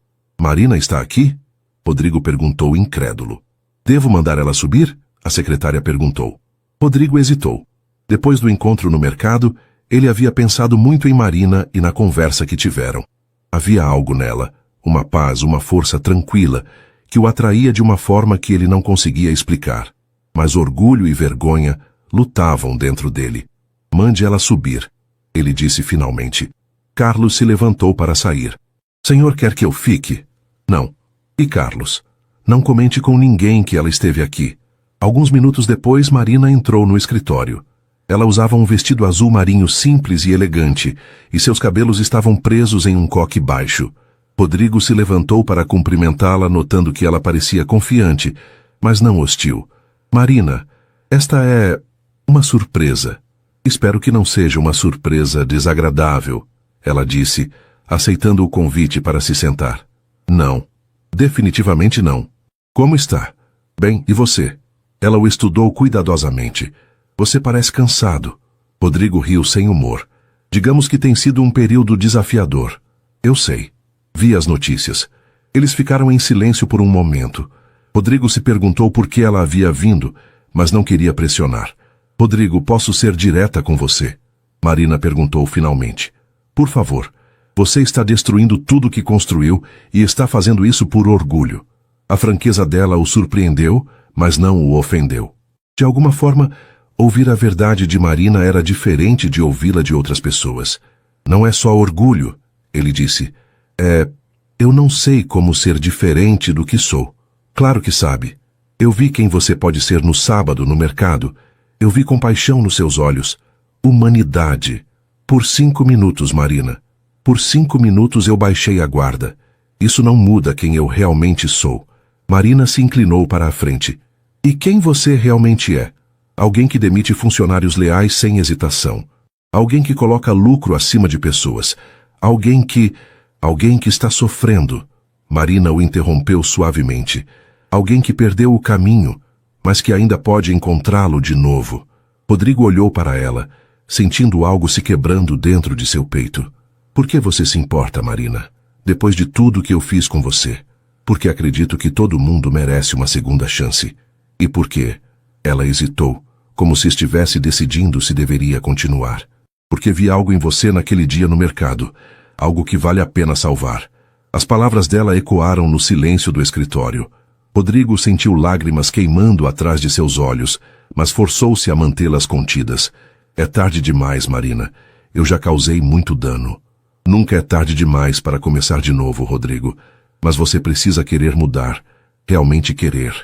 Marina está aqui? Rodrigo perguntou incrédulo. Devo mandar ela subir? A secretária perguntou. Rodrigo hesitou. Depois do encontro no mercado, ele havia pensado muito em Marina e na conversa que tiveram. Havia algo nela, uma paz, uma força tranquila, que o atraía de uma forma que ele não conseguia explicar. Mas orgulho e vergonha lutavam dentro dele. Mande ela subir, ele disse finalmente. Carlos se levantou para sair. Senhor quer que eu fique? Não. E Carlos? Não comente com ninguém que ela esteve aqui. Alguns minutos depois, Marina entrou no escritório. Ela usava um vestido azul marinho simples e elegante, e seus cabelos estavam presos em um coque baixo. Rodrigo se levantou para cumprimentá-la, notando que ela parecia confiante, mas não hostil. Marina, esta é uma surpresa. Espero que não seja uma surpresa desagradável, ela disse, aceitando o convite para se sentar. Não, definitivamente não. Como está? Bem, e você? Ela o estudou cuidadosamente. Você parece cansado. Rodrigo riu sem humor. Digamos que tem sido um período desafiador. Eu sei. Vi as notícias. Eles ficaram em silêncio por um momento. Rodrigo se perguntou por que ela havia vindo, mas não queria pressionar. Rodrigo, posso ser direta com você? Marina perguntou finalmente. Por favor. Você está destruindo tudo que construiu e está fazendo isso por orgulho. A franqueza dela o surpreendeu, mas não o ofendeu. De alguma forma, ouvir a verdade de Marina era diferente de ouvi-la de outras pessoas. Não é só orgulho, Ele disse, eu não sei como ser diferente do que sou. Claro que sabe. Eu vi quem você pode ser no sábado no mercado. Eu vi compaixão nos seus olhos. Humanidade. Por 5 minutos, Marina. Por 5 minutos eu baixei a guarda. Isso não muda quem eu realmente sou. Marina se inclinou para a frente. E quem você realmente é? Alguém que demite funcionários leais sem hesitação. Alguém que coloca lucro acima de pessoas. Alguém que está sofrendo. Marina o interrompeu suavemente. Alguém que perdeu o caminho, mas que ainda pode encontrá-lo de novo. Rodrigo olhou para ela, sentindo algo se quebrando dentro de seu peito. Por que você se importa, Marina? Depois de tudo que eu fiz com você. Porque acredito que todo mundo merece uma segunda chance. E por quê? Ela hesitou, como se estivesse decidindo se deveria continuar. Porque vi algo em você naquele dia no mercado. Algo que vale a pena salvar. As palavras dela ecoaram no silêncio do escritório. Rodrigo sentiu lágrimas queimando atrás de seus olhos, mas forçou-se a mantê-las contidas. É tarde demais, Marina. Eu já causei muito dano. Nunca é tarde demais para começar de novo, Rodrigo. Mas você precisa querer mudar. Realmente querer.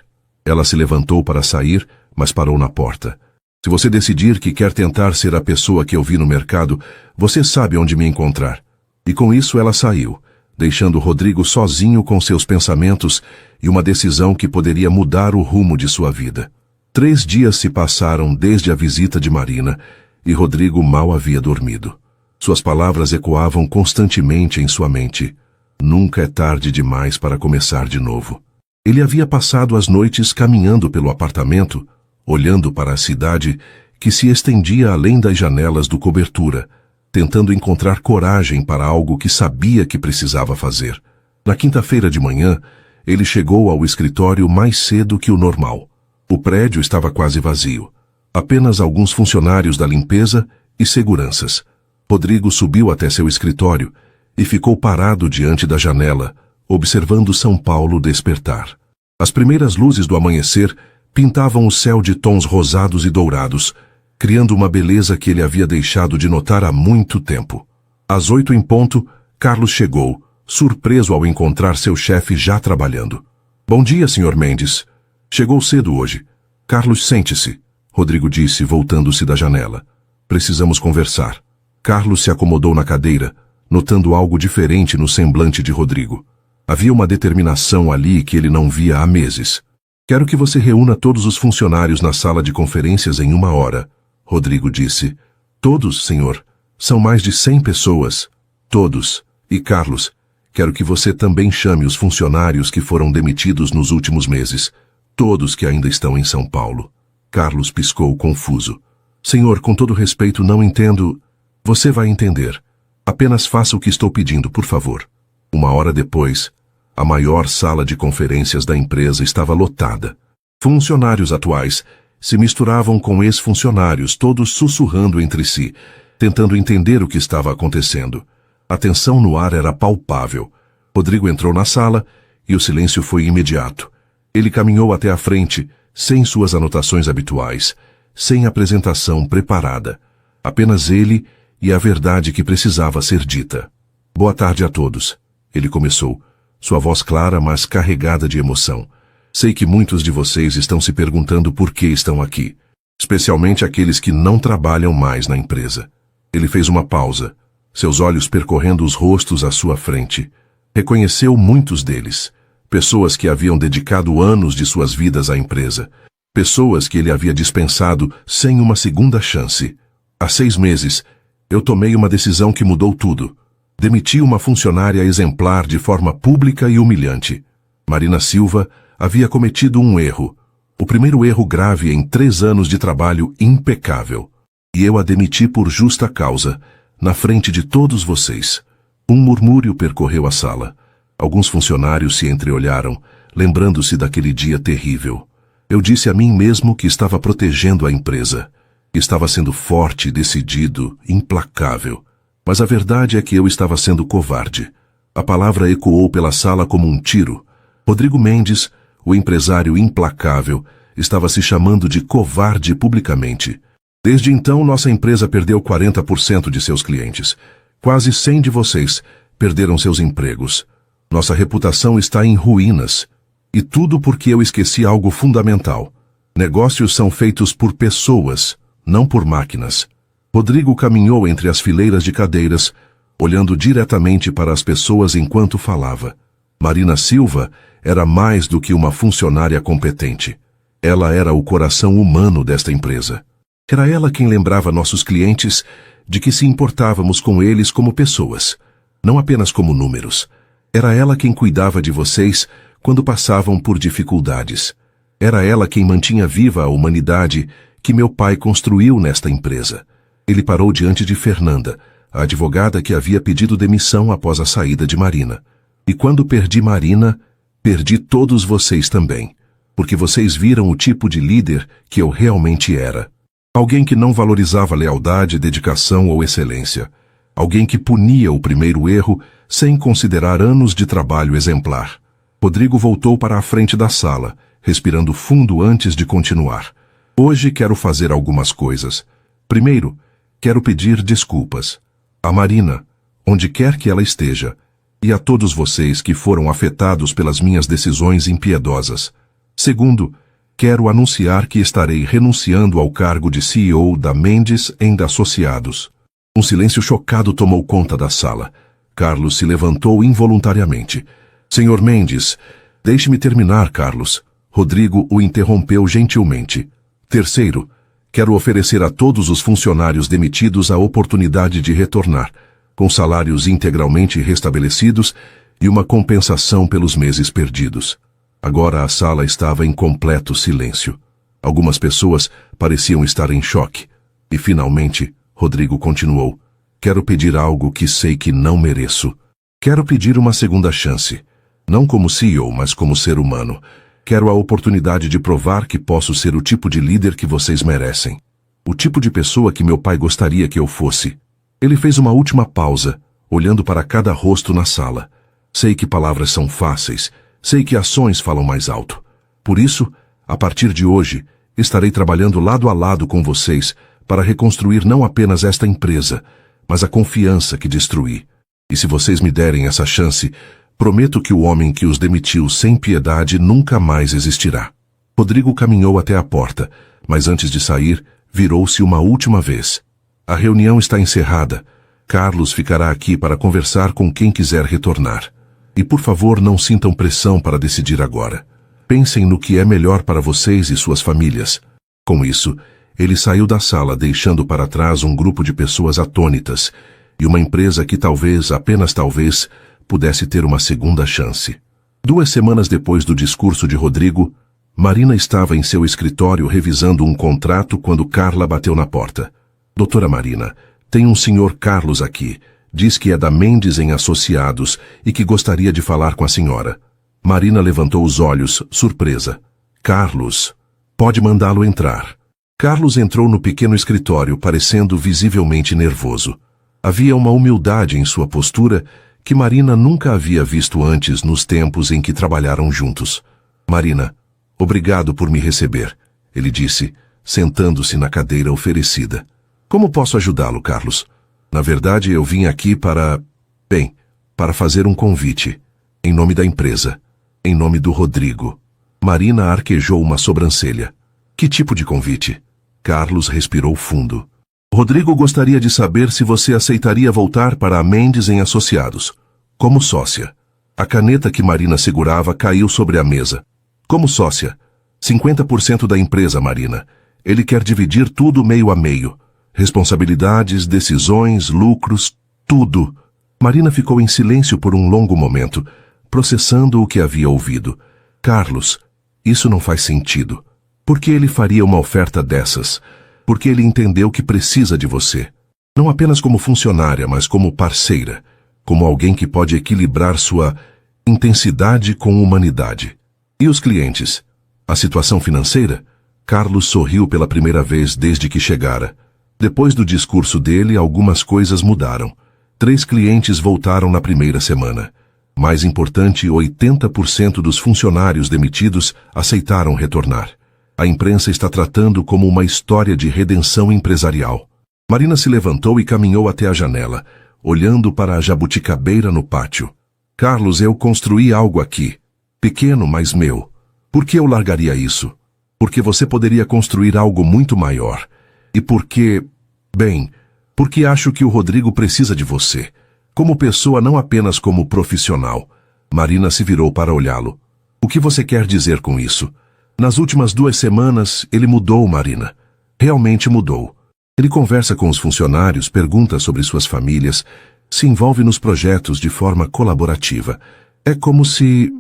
Ela se levantou para sair, mas parou na porta. Se você decidir que quer tentar ser a pessoa que eu vi no mercado, você sabe onde me encontrar. E com isso ela saiu, deixando Rodrigo sozinho com seus pensamentos e uma decisão que poderia mudar o rumo de sua vida. 3 dias se passaram desde a visita de Marina e Rodrigo mal havia dormido. Suas palavras ecoavam constantemente em sua mente. Nunca é tarde demais para começar de novo. Ele havia passado as noites caminhando pelo apartamento, olhando para a cidade que se estendia além das janelas do cobertura, tentando encontrar coragem para algo que sabia que precisava fazer. Na quinta-feira de manhã, ele chegou ao escritório mais cedo que o normal. O prédio estava quase vazio. Apenas alguns funcionários da limpeza e seguranças. Rodrigo subiu até seu escritório e ficou parado diante da janela, observando São Paulo despertar. As primeiras luzes do amanhecer pintavam o céu de tons rosados e dourados, criando uma beleza que ele havia deixado de notar há muito tempo. Às 8 em ponto, Carlos chegou, surpreso ao encontrar seu chefe já trabalhando. Bom dia, Sr. Mendes. Chegou cedo hoje. Carlos, sente-se, Rodrigo disse, voltando-se da janela. Precisamos conversar. Carlos se acomodou na cadeira, notando algo diferente no semblante de Rodrigo. Havia uma determinação ali que ele não via há meses. Quero que você reúna todos os funcionários na sala de conferências em 1 hora, Rodrigo disse. Todos, senhor. São mais de 100 pessoas. Todos. E Carlos, quero que você também chame os funcionários que foram demitidos nos últimos meses. Todos que ainda estão em São Paulo. Carlos piscou confuso. Senhor, com todo respeito, não entendo. Você vai entender. Apenas faça o que estou pedindo, por favor. 1 hora depois, a maior sala de conferências da empresa estava lotada. Funcionários atuais se misturavam com ex-funcionários, todos sussurrando entre si, tentando entender o que estava acontecendo. A tensão no ar era palpável. Rodrigo entrou na sala e o silêncio foi imediato. Ele caminhou até a frente, sem suas anotações habituais, sem apresentação preparada. Apenas ele e a verdade que precisava ser dita. Boa tarde a todos. Ele começou, sua voz clara, mas carregada de emoção. Sei que muitos de vocês estão se perguntando por que estão aqui, especialmente aqueles que não trabalham mais na empresa. Ele fez uma pausa, seus olhos percorrendo os rostos à sua frente. Reconheceu muitos deles, pessoas que haviam dedicado anos de suas vidas à empresa, pessoas que ele havia dispensado sem uma segunda chance. Há 6 meses, eu tomei uma decisão que mudou tudo. Demiti uma funcionária exemplar de forma pública e humilhante. Marina Silva havia cometido um erro. O primeiro erro grave em 3 anos de trabalho impecável. E eu a demiti por justa causa, na frente de todos vocês. Um murmúrio percorreu a sala. Alguns funcionários se entreolharam, lembrando-se daquele dia terrível. Eu disse a mim mesmo que estava protegendo a empresa. Estava sendo forte, decidido, implacável. Mas a verdade é que eu estava sendo covarde. A palavra ecoou pela sala como um tiro. Rodrigo Mendes, o empresário implacável, estava se chamando de covarde publicamente. Desde então, nossa empresa perdeu 40% de seus clientes. Quase 100 de vocês perderam seus empregos. Nossa reputação está em ruínas. E tudo porque eu esqueci algo fundamental. Negócios são feitos por pessoas, não por máquinas. Rodrigo caminhou entre as fileiras de cadeiras, olhando diretamente para as pessoas enquanto falava. Marina Silva era mais do que uma funcionária competente. Ela era o coração humano desta empresa. Era ela quem lembrava nossos clientes de que se importávamos com eles como pessoas, não apenas como números. Era ela quem cuidava de vocês quando passavam por dificuldades. Era ela quem mantinha viva a humanidade que meu pai construiu nesta empresa. Ele parou diante de Fernanda, a advogada que havia pedido demissão após a saída de Marina. E quando perdi Marina, perdi todos vocês também, porque vocês viram o tipo de líder que eu realmente era. Alguém que não valorizava lealdade, dedicação ou excelência. Alguém que punia o primeiro erro sem considerar anos de trabalho exemplar. Rodrigo voltou para a frente da sala, respirando fundo antes de continuar. Hoje quero fazer algumas coisas. Primeiro, quero pedir desculpas. A Marina, onde quer que ela esteja, e a todos vocês que foram afetados pelas minhas decisões impiedosas. Segundo, quero anunciar que estarei renunciando ao cargo de CEO da Mendes & Associados. Um silêncio chocado tomou conta da sala. Carlos se levantou involuntariamente. Senhor Mendes, deixe-me terminar, Carlos. Rodrigo o interrompeu gentilmente. Terceiro, quero oferecer a todos os funcionários demitidos a oportunidade de retornar, com salários integralmente restabelecidos e uma compensação pelos meses perdidos. Agora a sala estava em completo silêncio. Algumas pessoas pareciam estar em choque. E finalmente, Rodrigo continuou. Quero pedir algo que sei que não mereço. Quero pedir uma segunda chance. Não como CEO, mas como ser humano. Quero a oportunidade de provar que posso ser o tipo de líder que vocês merecem. O tipo de pessoa que meu pai gostaria que eu fosse. Ele fez uma última pausa, olhando para cada rosto na sala. Sei que palavras são fáceis. Sei que ações falam mais alto. Por isso, a partir de hoje, estarei trabalhando lado a lado com vocês para reconstruir não apenas esta empresa, mas a confiança que destruí. E se vocês me derem essa chance, prometo que o homem que os demitiu sem piedade nunca mais existirá. Rodrigo caminhou até a porta, mas antes de sair, virou-se uma última vez. A reunião está encerrada. Carlos ficará aqui para conversar com quem quiser retornar. E por favor, não sintam pressão para decidir agora. Pensem no que é melhor para vocês e suas famílias. Com isso, ele saiu da sala deixando para trás um grupo de pessoas atônitas e uma empresa que talvez, apenas talvez, pudesse ter uma segunda chance. 2 semanas depois do discurso de Rodrigo, Marina estava em seu escritório revisando um contrato quando Carla bateu na porta. Doutora Marina, tem um senhor Carlos aqui. Diz que é da Mendes & Associados e que gostaria de falar com a senhora. Marina levantou os olhos, surpresa. Carlos, pode mandá-lo entrar. Carlos entrou no pequeno escritório, parecendo visivelmente nervoso. Havia uma humildade em sua postura que Marina nunca havia visto antes nos tempos em que trabalharam juntos. Marina, obrigado por me receber, ele disse, sentando-se na cadeira oferecida. Como posso ajudá-lo, Carlos? Na verdade, eu vim aqui para fazer um convite. Em nome da empresa. Em nome do Rodrigo. Marina arquejou uma sobrancelha. Que tipo de convite? Carlos respirou fundo. Rodrigo gostaria de saber se você aceitaria voltar para a Mendes & Associados. Como sócia. A caneta que Marina segurava caiu sobre a mesa. Como sócia. 50% da empresa, Marina. Ele quer dividir tudo meio a meio. Responsabilidades, decisões, lucros, tudo. Marina ficou em silêncio por um longo momento, processando o que havia ouvido. Carlos, isso não faz sentido. Por que ele faria uma oferta dessas? Porque ele entendeu que precisa de você. Não apenas como funcionária, mas como parceira. Como alguém que pode equilibrar sua intensidade com humanidade. E os clientes? A situação financeira? Carlos sorriu pela primeira vez desde que chegara. Depois do discurso dele, algumas coisas mudaram. 3 clientes voltaram na primeira semana. Mais importante, 80% dos funcionários demitidos aceitaram retornar. A imprensa está tratando como uma história de redenção empresarial. Marina se levantou e caminhou até a janela, olhando para a jabuticabeira no pátio. Carlos, eu construí algo aqui. Pequeno, mas meu. Por que eu largaria isso? Porque você poderia construir algo muito maior. E porque... Bem, porque acho que o Rodrigo precisa de você. Como pessoa, não apenas como profissional. Marina se virou para olhá-lo. O que você quer dizer com isso? Nas últimas 2 semanas, ele mudou, Marina. Realmente mudou. Ele conversa com os funcionários, pergunta sobre suas famílias, se envolve nos projetos de forma colaborativa. É como se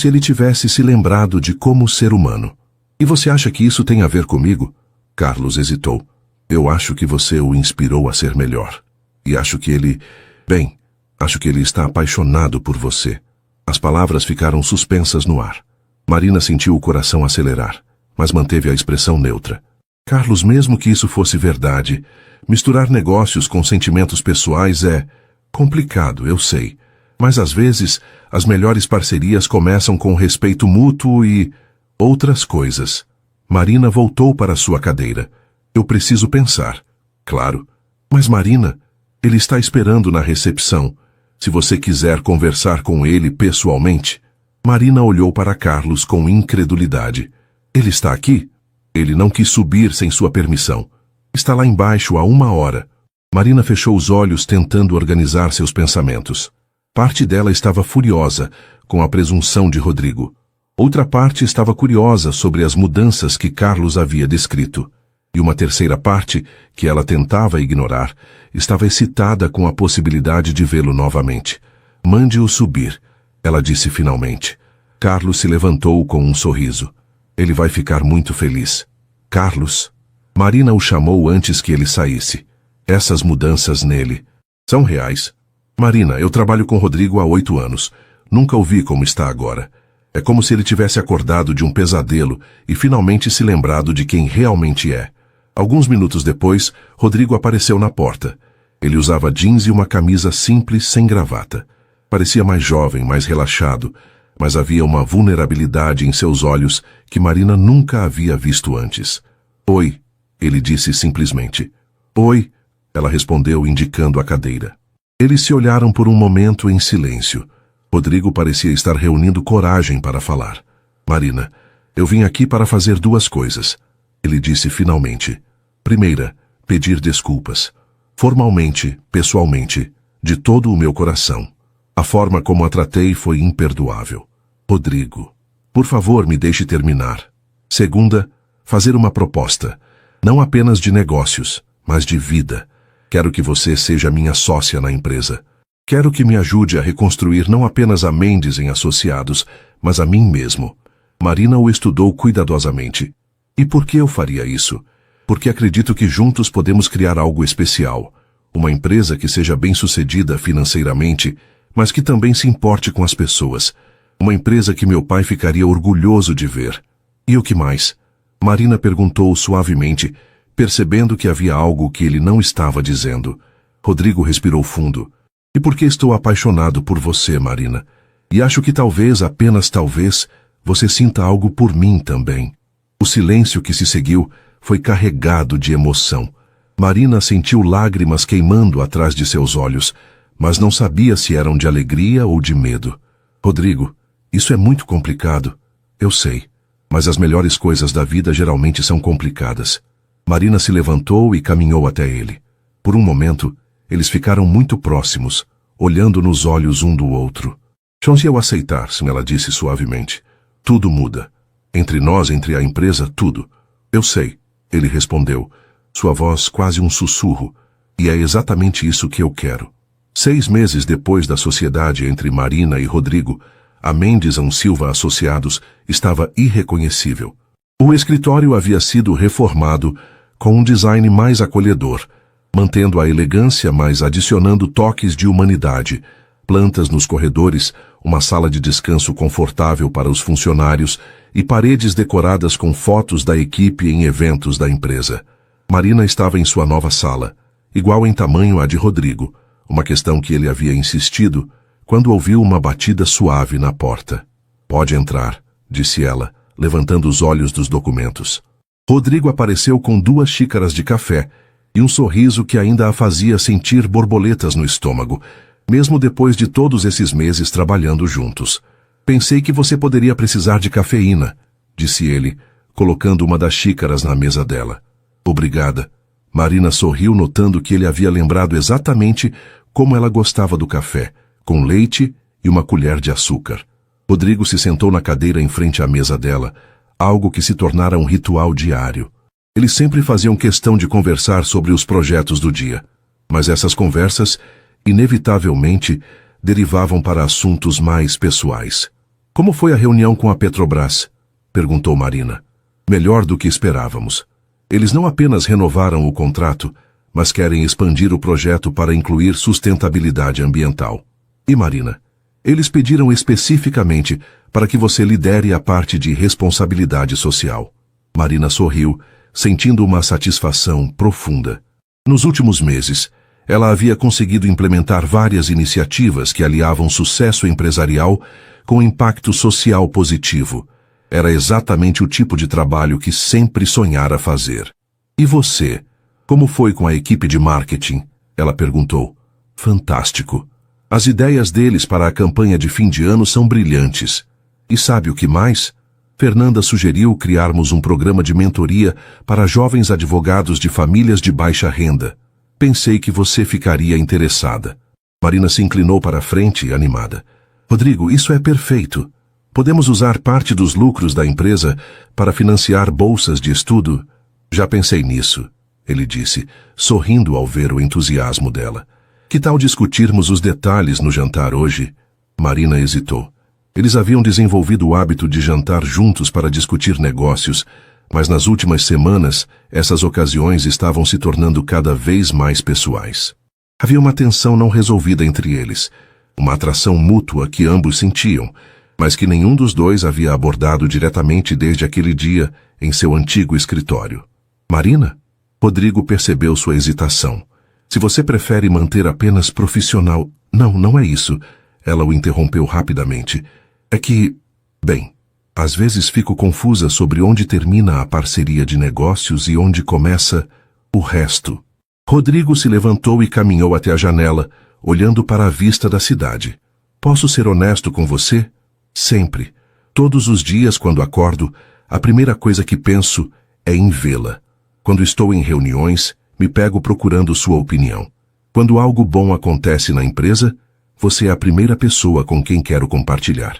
ele tivesse se lembrado de como ser humano. E você acha que isso tem a ver comigo? Carlos hesitou. Eu acho que você o inspirou a ser melhor. E acho que ele... Bem, acho que ele está apaixonado por você. As palavras ficaram suspensas no ar. Marina sentiu o coração acelerar, mas manteve a expressão neutra. Carlos, mesmo que isso fosse verdade, misturar negócios com sentimentos pessoais é complicado, eu sei. Mas às vezes, as melhores parcerias começam com respeito mútuo e outras coisas. Marina voltou para sua cadeira. Eu preciso pensar. Claro. Mas Marina, ele está esperando na recepção. Se você quiser conversar com ele pessoalmente. Marina olhou para Carlos com incredulidade. Ele está aqui? Ele não quis subir sem sua permissão. Está lá embaixo há 1 hora. Marina fechou os olhos tentando organizar seus pensamentos. Parte dela estava furiosa com a presunção de Rodrigo. Outra parte estava curiosa sobre as mudanças que Carlos havia descrito. E uma terceira parte, que ela tentava ignorar, estava excitada com a possibilidade de vê-lo novamente. Mande-o subir, ela disse finalmente. Carlos se levantou com um sorriso. Ele vai ficar muito feliz. Carlos. Marina o chamou antes que ele saísse. Essas mudanças nele são reais. Marina, eu trabalho com Rodrigo há 8 anos. Nunca o vi como está agora. É como se ele tivesse acordado de um pesadelo e finalmente se lembrado de quem realmente é. Alguns minutos depois, Rodrigo apareceu na porta. Ele usava jeans e uma camisa simples sem gravata. Parecia mais jovem, mais relaxado, mas havia uma vulnerabilidade em seus olhos que Marina nunca havia visto antes. Oi, ele disse simplesmente. Oi, ela respondeu indicando a cadeira. Eles se olharam por um momento em silêncio. Rodrigo parecia estar reunindo coragem para falar. Marina, eu vim aqui para fazer 2 coisas. Ele disse finalmente. Primeira, pedir desculpas. Formalmente, pessoalmente, de todo o meu coração. A forma como a tratei foi imperdoável. Rodrigo, por favor, me deixe terminar. Segunda, fazer uma proposta. Não apenas de negócios, mas de vida. Quero que você seja minha sócia na empresa. Quero que me ajude a reconstruir não apenas a Mendes em Associados, mas a mim mesmo. Marina o estudou cuidadosamente. E por que eu faria isso? Porque acredito que juntos podemos criar algo especial. Uma empresa que seja bem-sucedida financeiramente, mas que também se importe com as pessoas. Uma empresa que meu pai ficaria orgulhoso de ver. E o que mais? Marina perguntou suavemente, percebendo que havia algo que ele não estava dizendo. Rodrigo respirou fundo. E porque estou apaixonado por você, Marina. E acho que talvez, apenas talvez, você sinta algo por mim também. O silêncio que se seguiu foi carregado de emoção. Marina sentiu lágrimas queimando atrás de seus olhos, mas não sabia se eram de alegria ou de medo. Rodrigo, isso é muito complicado. Eu sei, mas as melhores coisas da vida geralmente são complicadas. Marina se levantou e caminhou até ele. Por um momento, eles ficaram muito próximos, olhando nos olhos um do outro. Se eu aceitar, ela disse suavemente. Tudo muda. Entre nós, entre a empresa, tudo. Eu sei, ele respondeu, sua voz quase um sussurro, e é exatamente isso que eu quero. 6 meses depois da sociedade entre Marina e Rodrigo, a Mendes Silva Associados estava irreconhecível. O escritório havia sido reformado com um design mais acolhedor, mantendo a elegância, mas adicionando toques de humanidade, plantas nos corredores, uma sala de descanso confortável para os funcionários e paredes decoradas com fotos da equipe em eventos da empresa. Marina estava em sua nova sala, igual em tamanho à de Rodrigo, uma questão que ele havia insistido, quando ouviu uma batida suave na porta. Pode entrar, disse ela, levantando os olhos dos documentos. Rodrigo apareceu com 2 xícaras de café e um sorriso que ainda a fazia sentir borboletas no estômago, mesmo depois de todos esses meses trabalhando juntos. Pensei que você poderia precisar de cafeína, disse ele, colocando uma das xícaras na mesa dela. Obrigada. Marina sorriu, notando que ele havia lembrado exatamente como ela gostava do café, com leite e uma colher de açúcar. Rodrigo se sentou na cadeira em frente à mesa dela, algo que se tornara um ritual diário. Eles sempre faziam questão de conversar sobre os projetos do dia, mas essas conversas, inevitavelmente, derivavam para assuntos mais pessoais. Como foi a reunião com a Petrobras? Perguntou Marina. Melhor do que esperávamos. Eles não apenas renovaram o contrato, mas querem expandir o projeto para incluir sustentabilidade ambiental. E Marina? Eles pediram especificamente para que você lidere a parte de responsabilidade social. Marina sorriu, sentindo uma satisfação profunda. Nos últimos meses, ela havia conseguido implementar várias iniciativas que aliavam sucesso empresarial com impacto social positivo. Era exatamente o tipo de trabalho que sempre sonhara fazer. E você? Como foi com a equipe de marketing? Ela perguntou. Fantástico. As ideias deles para a campanha de fim de ano são brilhantes. E sabe o que mais? Fernanda sugeriu criarmos um programa de mentoria para jovens advogados de famílias de baixa renda. Pensei que você ficaria interessada. Marina se inclinou para a frente, animada. Rodrigo, isso é perfeito. Podemos usar parte dos lucros da empresa para financiar bolsas de estudo? Já pensei nisso, ele disse, sorrindo ao ver o entusiasmo dela. Que tal discutirmos os detalhes no jantar hoje? Marina hesitou. Eles haviam desenvolvido o hábito de jantar juntos para discutir negócios, mas nas últimas semanas, essas ocasiões estavam se tornando cada vez mais pessoais. Havia uma tensão não resolvida entre eles, uma atração mútua que ambos sentiam, mas que nenhum dos dois havia abordado diretamente desde aquele dia em seu antigo escritório. Marina? Rodrigo percebeu sua hesitação. Se você prefere manter apenas profissional... Não é isso. Ela o interrompeu rapidamente. É que... Bem, às vezes fico confusa sobre onde termina a parceria de negócios e onde começa o resto. Rodrigo se levantou e caminhou até a janela, olhando para a vista da cidade. Posso ser honesto com você? Sempre. Todos os dias, quando acordo, a primeira coisa que penso é em vê-la. Quando estou em reuniões, me pego procurando sua opinião. Quando algo bom acontece na empresa, você é a primeira pessoa com quem quero compartilhar.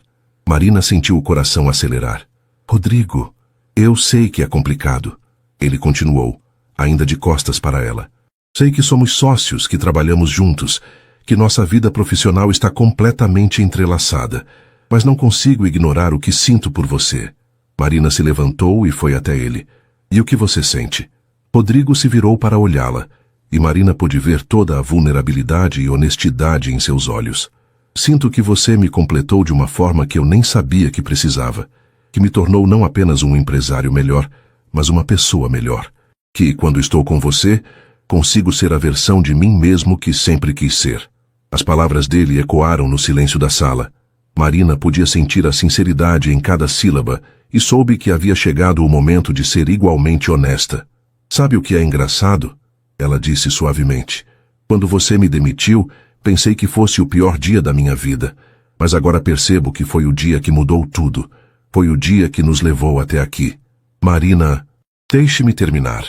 Marina sentiu o coração acelerar. Rodrigo, eu sei que é complicado. Ele continuou, ainda de costas para ela. Sei que somos sócios, que trabalhamos juntos, que nossa vida profissional está completamente entrelaçada, mas não consigo ignorar o que sinto por você. Marina se levantou e foi até ele. E o que você sente? Rodrigo se virou para olhá-la, e Marina pôde ver toda a vulnerabilidade e honestidade em seus olhos. Sinto que você me completou de uma forma que eu nem sabia que precisava, que me tornou não apenas um empresário melhor, mas uma pessoa melhor, que, quando estou com você, consigo ser a versão de mim mesmo que sempre quis ser. As palavras dele ecoaram no silêncio da sala. Marina podia sentir a sinceridade em cada sílaba e soube que havia chegado o momento de ser igualmente honesta. Sabe o que é engraçado? Ela disse suavemente. Quando você me demitiu, pensei que fosse o pior dia da minha vida, mas agora percebo que foi o dia que mudou tudo. Foi o dia que nos levou até aqui. Marina, deixe-me terminar,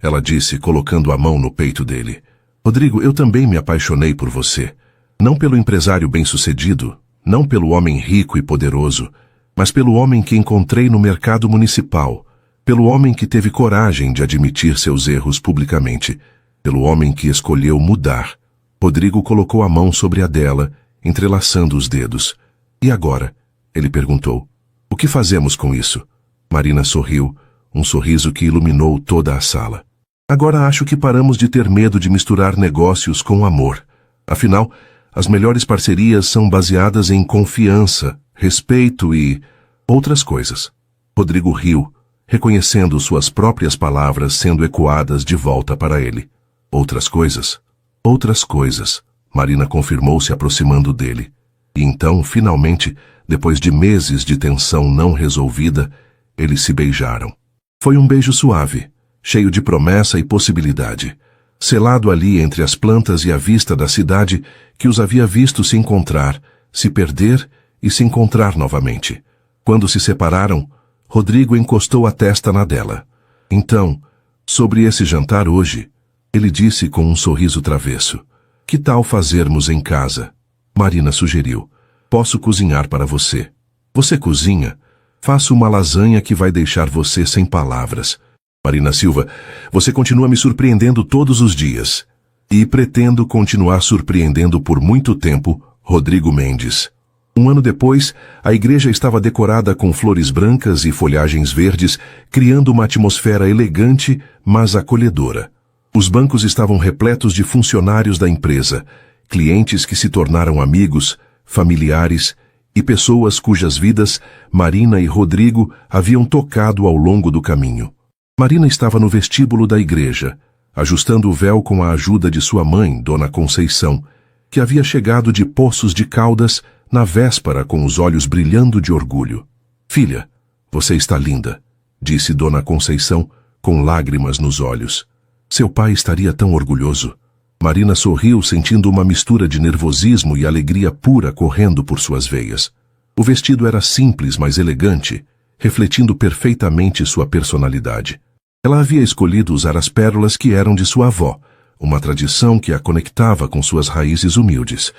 ela disse, colocando a mão no peito dele. Rodrigo, eu também me apaixonei por você. Não pelo empresário bem-sucedido, não pelo homem rico e poderoso, mas pelo homem que encontrei no mercado municipal, pelo homem que teve coragem de admitir seus erros publicamente, pelo homem que escolheu mudar. Rodrigo colocou a mão sobre a dela, entrelaçando os dedos. E agora? Ele perguntou. O que fazemos com isso? Marina sorriu, um sorriso que iluminou toda a sala. Agora acho que paramos de ter medo de misturar negócios com amor. Afinal, as melhores parcerias são baseadas em confiança, respeito e outras coisas. Rodrigo riu, reconhecendo suas próprias palavras sendo ecoadas de volta para ele. Outras coisas? Outras coisas, Marina confirmou se aproximando dele. E então, finalmente, depois de meses de tensão não resolvida, eles se beijaram. Foi um beijo suave, cheio de promessa e possibilidade. selado ali entre as plantas e a vista da cidade que os havia visto se encontrar, se perder e se encontrar novamente. Quando se separaram, Rodrigo encostou a testa na dela. Então, sobre esse jantar hoje, ele disse com um sorriso travesso: "Que tal fazermos em casa?" Marina sugeriu: "Posso cozinhar para você." "Você cozinha? Faço uma lasanha que vai deixar você sem palavras." "Marina Silva, você continua me surpreendendo todos os dias." "E pretendo continuar surpreendendo por muito tempo." Rodrigo Mendes. Um ano depois, a igreja estava decorada com flores brancas e folhagens verdes, criando uma atmosfera elegante, mas acolhedora. Os bancos estavam repletos de funcionários da empresa, clientes que se tornaram amigos, familiares e pessoas cujas vidas Marina e Rodrigo haviam tocado ao longo do caminho. Marina estava no vestíbulo da igreja, ajustando o véu com a ajuda de sua mãe, Dona Conceição, que havia chegado de Poços de Caldas na véspera com os olhos brilhando de orgulho. "Filha, você está linda", disse Dona Conceição, com lágrimas nos olhos. "Seu pai estaria tão orgulhoso." Marina sorriu, sentindo uma mistura de nervosismo e alegria pura correndo por suas veias. O vestido era simples, mas elegante, refletindo perfeitamente sua personalidade. Ela havia escolhido usar as pérolas que eram de sua avó, uma tradição que a conectava com suas raízes humildes.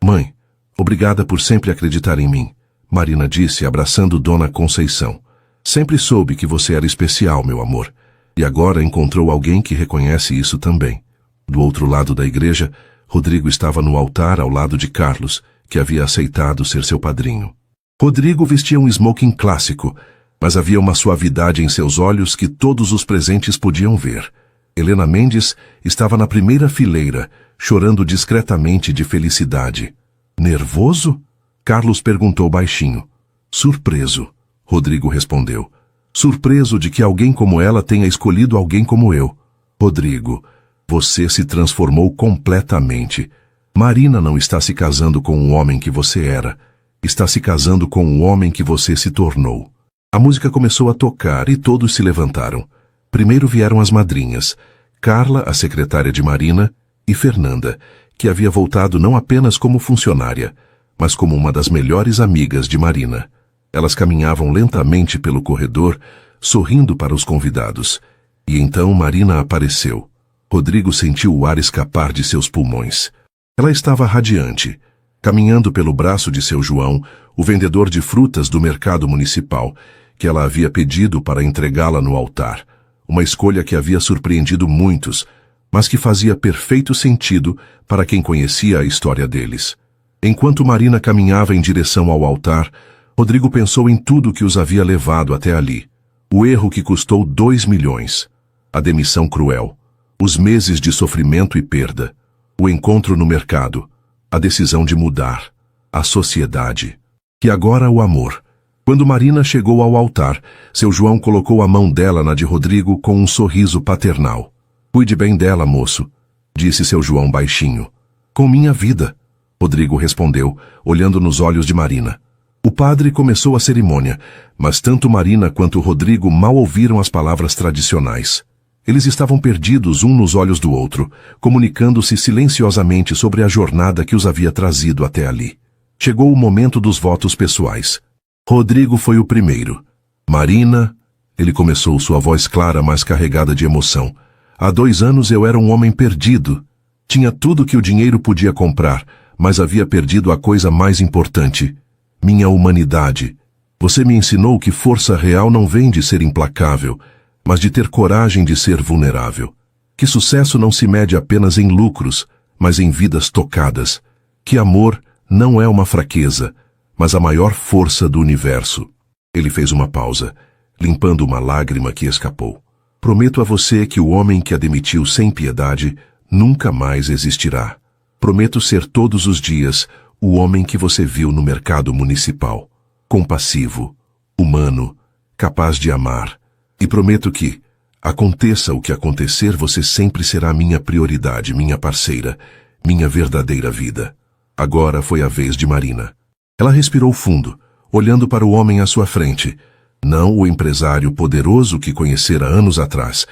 "Mãe, obrigada por sempre acreditar em mim", Marina disse, abraçando Dona Conceição. "Sempre soube que você era especial, meu amor. E agora encontrou alguém que reconhece isso também." Do outro lado da igreja, Rodrigo estava no altar ao lado de Carlos, que havia aceitado ser seu padrinho. Rodrigo vestia um smoking clássico, mas havia uma suavidade em seus olhos que todos os presentes podiam ver. Helena Mendes estava na primeira fileira, chorando discretamente de felicidade. "Nervoso?" Carlos perguntou baixinho. "Surpreso", Rodrigo respondeu. "Surpreso de que alguém como ela tenha escolhido alguém como eu." "Rodrigo, você se transformou completamente. Marina não está se casando com o homem que você era. Está se casando com o homem que você se tornou." A música começou a tocar e todos se levantaram. Primeiro vieram as madrinhas, Carla, a secretária de Marina, e Fernanda, que havia voltado não apenas como funcionária, mas como uma das melhores amigas de Marina. Elas caminhavam lentamente pelo corredor, sorrindo para os convidados. E então Marina apareceu. Rodrigo sentiu o ar escapar de seus pulmões. Ela estava radiante, caminhando pelo braço de seu João, o vendedor de frutas do mercado municipal, que ela havia pedido para entregá-la no altar. Uma escolha que havia surpreendido muitos, mas que fazia perfeito sentido para quem conhecia a história deles. Enquanto Marina caminhava em direção ao altar, Rodrigo pensou em tudo que os havia levado até ali. O erro que custou 2 milhões. A demissão cruel. Os meses de sofrimento e perda. O encontro no mercado. A decisão de mudar. A sociedade. E agora o amor. Quando Marina chegou ao altar, seu João colocou a mão dela na de Rodrigo com um sorriso paternal. "Cuide bem dela, moço", disse seu João baixinho. "Com minha vida", Rodrigo respondeu, olhando nos olhos de Marina. O padre começou a cerimônia, mas tanto Marina quanto Rodrigo mal ouviram as palavras tradicionais. Eles estavam perdidos um nos olhos do outro, comunicando-se silenciosamente sobre a jornada que os havia trazido até ali. Chegou o momento dos votos pessoais. Rodrigo foi o primeiro. "Marina", ele começou, sua voz clara, mas carregada de emoção. "Há 2 anos eu era um homem perdido. Tinha tudo que o dinheiro podia comprar, mas havia perdido a coisa mais importante, minha humanidade. Você me ensinou que força real não vem de ser implacável, mas de ter coragem de ser vulnerável. Que sucesso não se mede apenas em lucros, mas em vidas tocadas. Que amor não é uma fraqueza, mas a maior força do universo." Ele fez uma pausa, limpando uma lágrima que escapou. "Prometo a você que o homem que a demitiu sem piedade nunca mais existirá. Prometo ser todos os dias o homem que você viu no mercado municipal. Compassivo, humano, capaz de amar. E prometo que, aconteça o que acontecer, você sempre será minha prioridade, minha parceira, minha verdadeira vida." Agora foi a vez de Marina. Ela respirou fundo, olhando para o homem à sua frente. Não o empresário poderoso que conhecera anos atrás,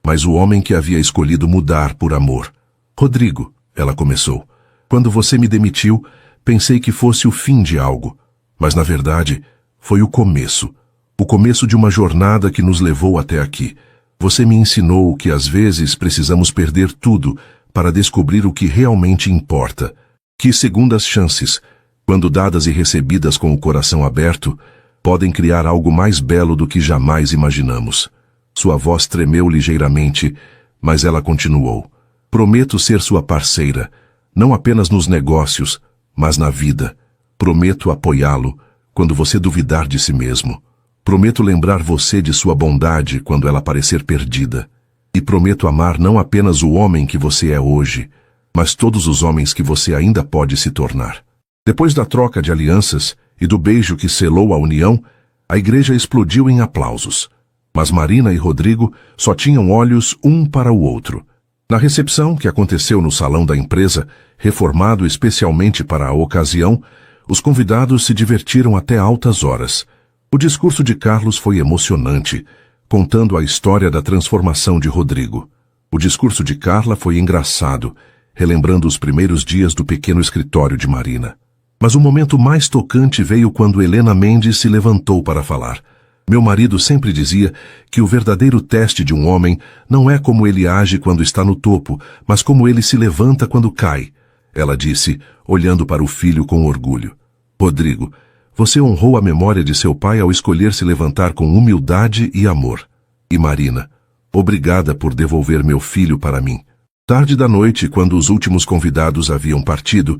mas o homem que havia escolhido mudar por amor. Rodrigo, ela começou, quando você me demitiu, pensei que fosse o fim de algo, mas na verdade foi o começo de uma jornada que nos levou até aqui. Você me ensinou que às vezes precisamos perder tudo para descobrir o que realmente importa, que segundas chances, quando dadas e recebidas com o coração aberto, podem criar algo mais belo do que jamais imaginamos. Sua voz tremeu ligeiramente, mas ela continuou. Prometo ser sua parceira, não apenas nos negócios, mas na vida. Prometo apoiá-lo quando você duvidar de si mesmo. Prometo lembrar você de sua bondade quando ela parecer perdida. E prometo amar não apenas o homem que você é hoje, mas todos os homens que você ainda pode se tornar. Depois da troca de alianças e do beijo que selou a união, a igreja explodiu em aplausos. Mas Marina e Rodrigo só tinham olhos um para o outro. Na recepção, que aconteceu no salão da empresa, reformado especialmente para a ocasião, os convidados se divertiram até altas horas. O discurso de Carlos foi emocionante, contando a história da transformação de Rodrigo. O discurso de Carla foi engraçado, relembrando os primeiros dias do pequeno escritório de Marina. Mas o momento mais tocante veio quando Helena Mendes se levantou para falar. Meu marido sempre dizia que o verdadeiro teste de um homem não é como ele age quando está no topo, mas como ele se levanta quando cai. Ela disse, olhando para o filho com orgulho. Rodrigo, você honrou a memória de seu pai ao escolher se levantar com humildade e amor. E Marina, obrigada por devolver meu filho para mim. Tarde da noite, quando os últimos convidados haviam partido,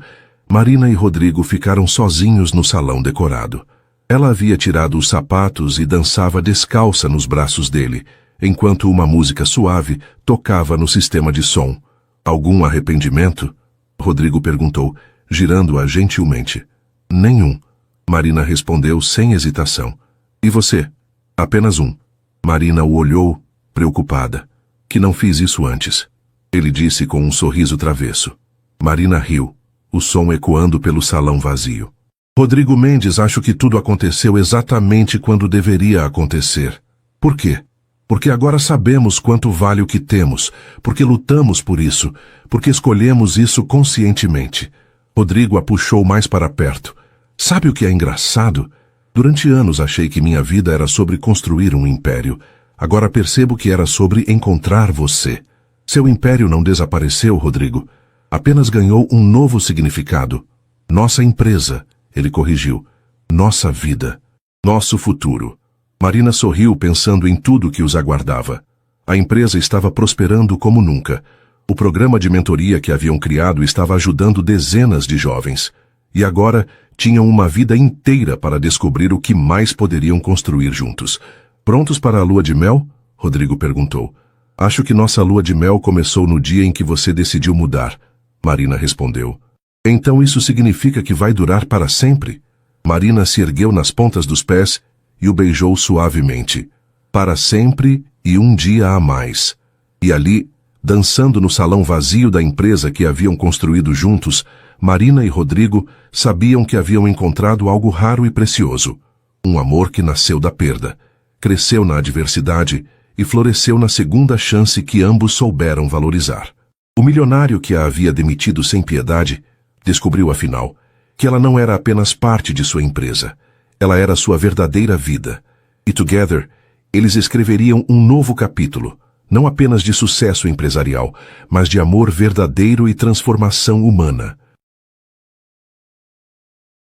Marina e Rodrigo ficaram sozinhos no salão decorado. Ela havia tirado os sapatos e dançava descalça nos braços dele, enquanto uma música suave tocava no sistema de som. Algum arrependimento? Rodrigo perguntou, girando-a gentilmente. Nenhum. Marina respondeu sem hesitação. E você? Apenas um. Marina o olhou, preocupada. Que não fiz isso antes. Ele disse com um sorriso travesso. Marina riu, o som ecoando pelo salão vazio. Rodrigo Mendes, acho que tudo aconteceu exatamente quando deveria acontecer. Por quê? Porque agora sabemos quanto vale o que temos, porque lutamos por isso, porque escolhemos isso conscientemente. Rodrigo a puxou mais para perto. Sabe o que é engraçado? Durante anos achei que minha vida era sobre construir um império. Agora percebo que era sobre encontrar você. Seu império não desapareceu, Rodrigo. Apenas ganhou um novo significado. Nossa empresa, ele corrigiu. Nossa vida. Nosso futuro. Marina sorriu pensando em tudo que os aguardava. A empresa estava prosperando como nunca. O programa de mentoria que haviam criado estava ajudando dezenas de jovens. E agora tinham uma vida inteira para descobrir o que mais poderiam construir juntos. Prontos para a lua de mel? Rodrigo perguntou. Acho que nossa lua de mel começou no dia em que você decidiu mudar. Marina respondeu. Então isso significa que vai durar para sempre? Marina se ergueu nas pontas dos pés e o beijou suavemente. Para sempre e um dia a mais. E ali, dançando no salão vazio da empresa que haviam construído juntos, Marina e Rodrigo sabiam que haviam encontrado algo raro e precioso. Um amor que nasceu da perda, cresceu na adversidade e floresceu na segunda chance que ambos souberam valorizar. O milionário que a havia demitido sem piedade descobriu, afinal, que ela não era apenas parte de sua empresa. Ela era sua verdadeira vida. E together, eles escreveriam um novo capítulo, não apenas de sucesso empresarial, mas de amor verdadeiro e transformação humana.